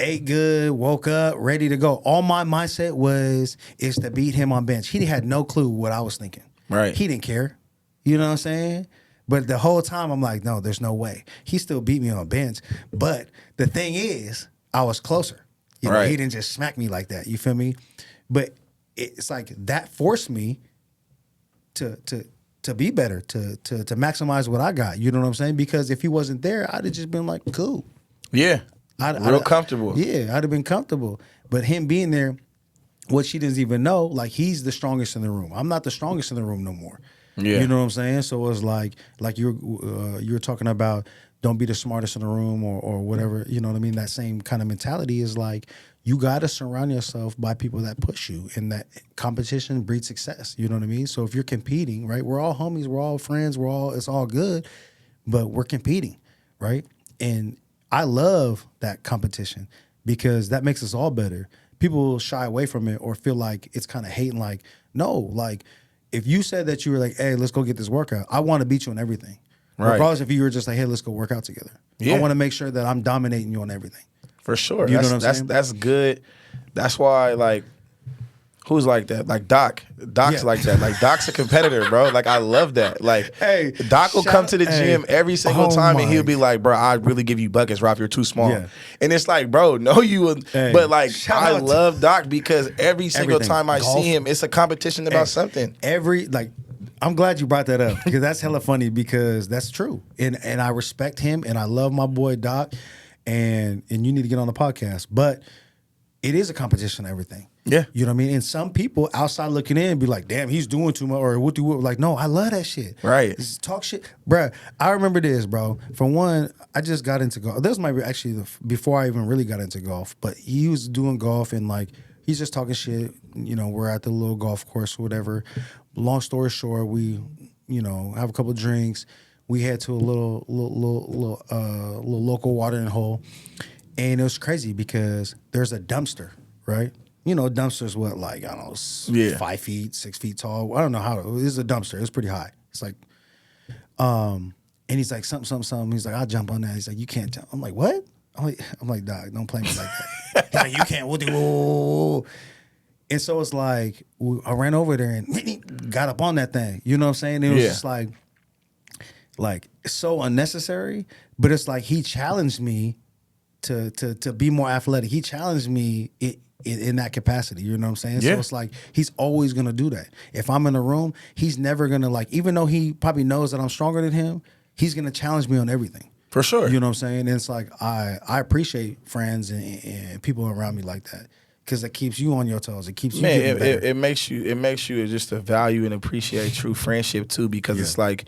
Ate good, woke up, ready to go. All my mindset is to beat him on bench. He had no clue what I was thinking. Right. He didn't care. You know what I'm saying? But the whole time I'm like, no, there's no way. He still beat me on bench. But the thing is, I was closer. You know, he didn't just smack me like that. You feel me? But it's like that forced me to be better, to maximize what I got. You know what I'm saying? Because if he wasn't there, I'd have just been like, cool. Yeah. Real comfortable. Yeah, I'd have been comfortable. But him being there what she doesn't even know, like he's the strongest in the room. I'm not the strongest in the room no more. Yeah. You know what I'm saying? So it's like you were talking about don't be the smartest in the room or whatever. You know what I mean? That same kind of mentality is like you got to surround yourself by people that push you, and that competition breeds success. You know what I mean? So if you're competing, right? We're all homies, we're all friends, it's all good, but we're competing, right? And I love that competition because that makes us all better. People shy away from it or feel like it's kind of hating. Like, no, like if you said that you were like, hey, let's go get this workout, I want to beat you on everything. Right. Regardless if you were just like, hey, let's go work out together. Yeah. I want to make sure that I'm dominating you on everything. For sure. You know what I'm saying? That's good. That's why, like, who's like that? Like Doc's like that. Like Doc's a competitor, bro. Like I love that. Like Hey, Doc will come to the gym every single time and he'll be my- like, bro, I really give you buckets, Ralph. You're too small. Yeah. And it's like, bro, no, you would. Hey, but like, shout I out to- love Doc because every single Everything. time I Golf. see him, it's a competition about something. I'm glad you brought that up because that's hella funny because that's true. And I respect him and I love my boy Doc and you need to get on the podcast. But it is a competition of everything. Yeah. You know what I mean? And some people outside looking in be like, damn, he's doing too much or what do you like, no, I love that shit. Right. Just talk shit. Bruh, I remember this, bro. For one, I just got into golf. This might be actually before I even really got into golf, but he was doing golf and like he's just talking shit. You know, we're at the little golf course or whatever. Long story short, we, have a couple of drinks. We head to a little local watering hole, and it was crazy because there's a dumpster, right? Dumpster's what, like, I don't know, 5 feet, 6 feet tall. I don't know how. It is a dumpster. It's pretty high. It's like, and he's like, something. He's like, I'll jump on that. He's like, you can't jump. I'm like, what? I'm like, dog, don't play me like that. He's like, you can't. Whoa. And so it's like, I ran over there and got up on that thing. You know what I'm saying? It was just like so unnecessary. But it's like he challenged me to be more athletic. He challenged me in that capacity. You know what I'm saying? Yeah. So it's like he's always gonna do that. If I'm in a room, he's never gonna even though he probably knows that I'm stronger than him, he's gonna challenge me on everything. For sure. You know what I'm saying? And it's like I appreciate friends and people around me like that. Because it keeps you on your toes. It keeps you getting better. It makes you just to value and appreciate true friendship too, because it's like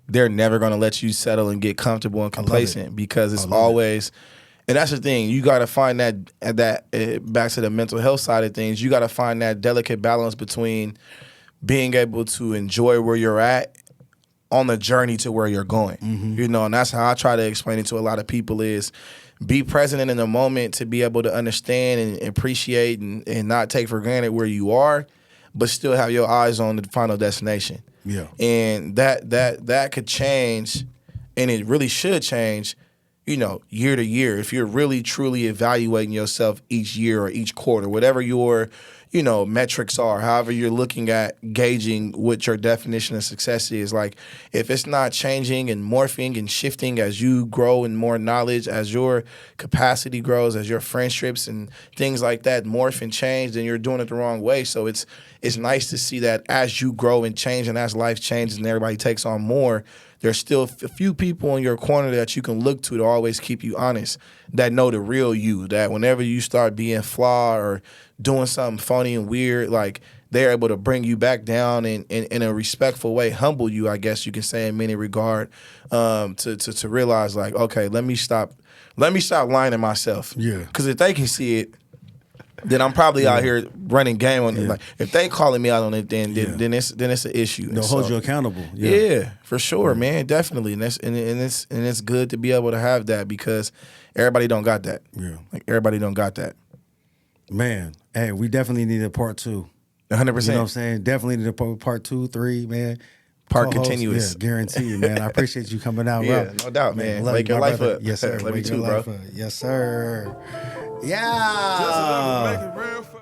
they're never gonna let you settle and get comfortable and complacent because it's always, and that's the thing. You got to find that back to the mental health side of things. You got to find that delicate balance between being able to enjoy where you're at on the journey to where you're going. Mm-hmm. And that's how I try to explain it to a lot of people is. Be present in the moment to be able to understand and appreciate and not take for granted where you are, but still have your eyes on the final destination. Yeah. And that could change, and it really should change, year to year. If you're really truly evaluating yourself each year or each quarter, whatever your metrics are, however you're looking at gauging what your definition of success is. Like, if it's not changing and morphing and shifting as you grow in more knowledge, as your capacity grows, as your friendships and things like that morph and change, then you're doing it the wrong way. So it's nice to see that as you grow and change and as life changes and everybody takes on more, there's still a few people in your corner that you can look to always keep you honest, that know the real you, that whenever you start being flawed or doing something funny and weird, like they're able to bring you back down and in a respectful way, humble you, I guess you can say in many regard, to realize like, okay, let me stop lying to myself. Yeah. Because if they can see it, then I'm probably out here running game on it. Like if they calling me out on it, then it's an issue. They'll hold you accountable. Yeah, for sure, man, definitely. And it's good to be able to have that because everybody don't got that. Yeah. Like everybody don't got that. Man, hey, we definitely need a part 2. 100%. You know what I'm saying? Definitely need a part 2, 3, man. Part Co-host, continuous. Yeah, guaranteed, man. I appreciate you coming out, Yeah, bro. no doubt, man. Love Wake you, your my life brother. up. Yes, sir. Love you Wake too, your bro. life up. Yes, sir. Just Yeah. make it real for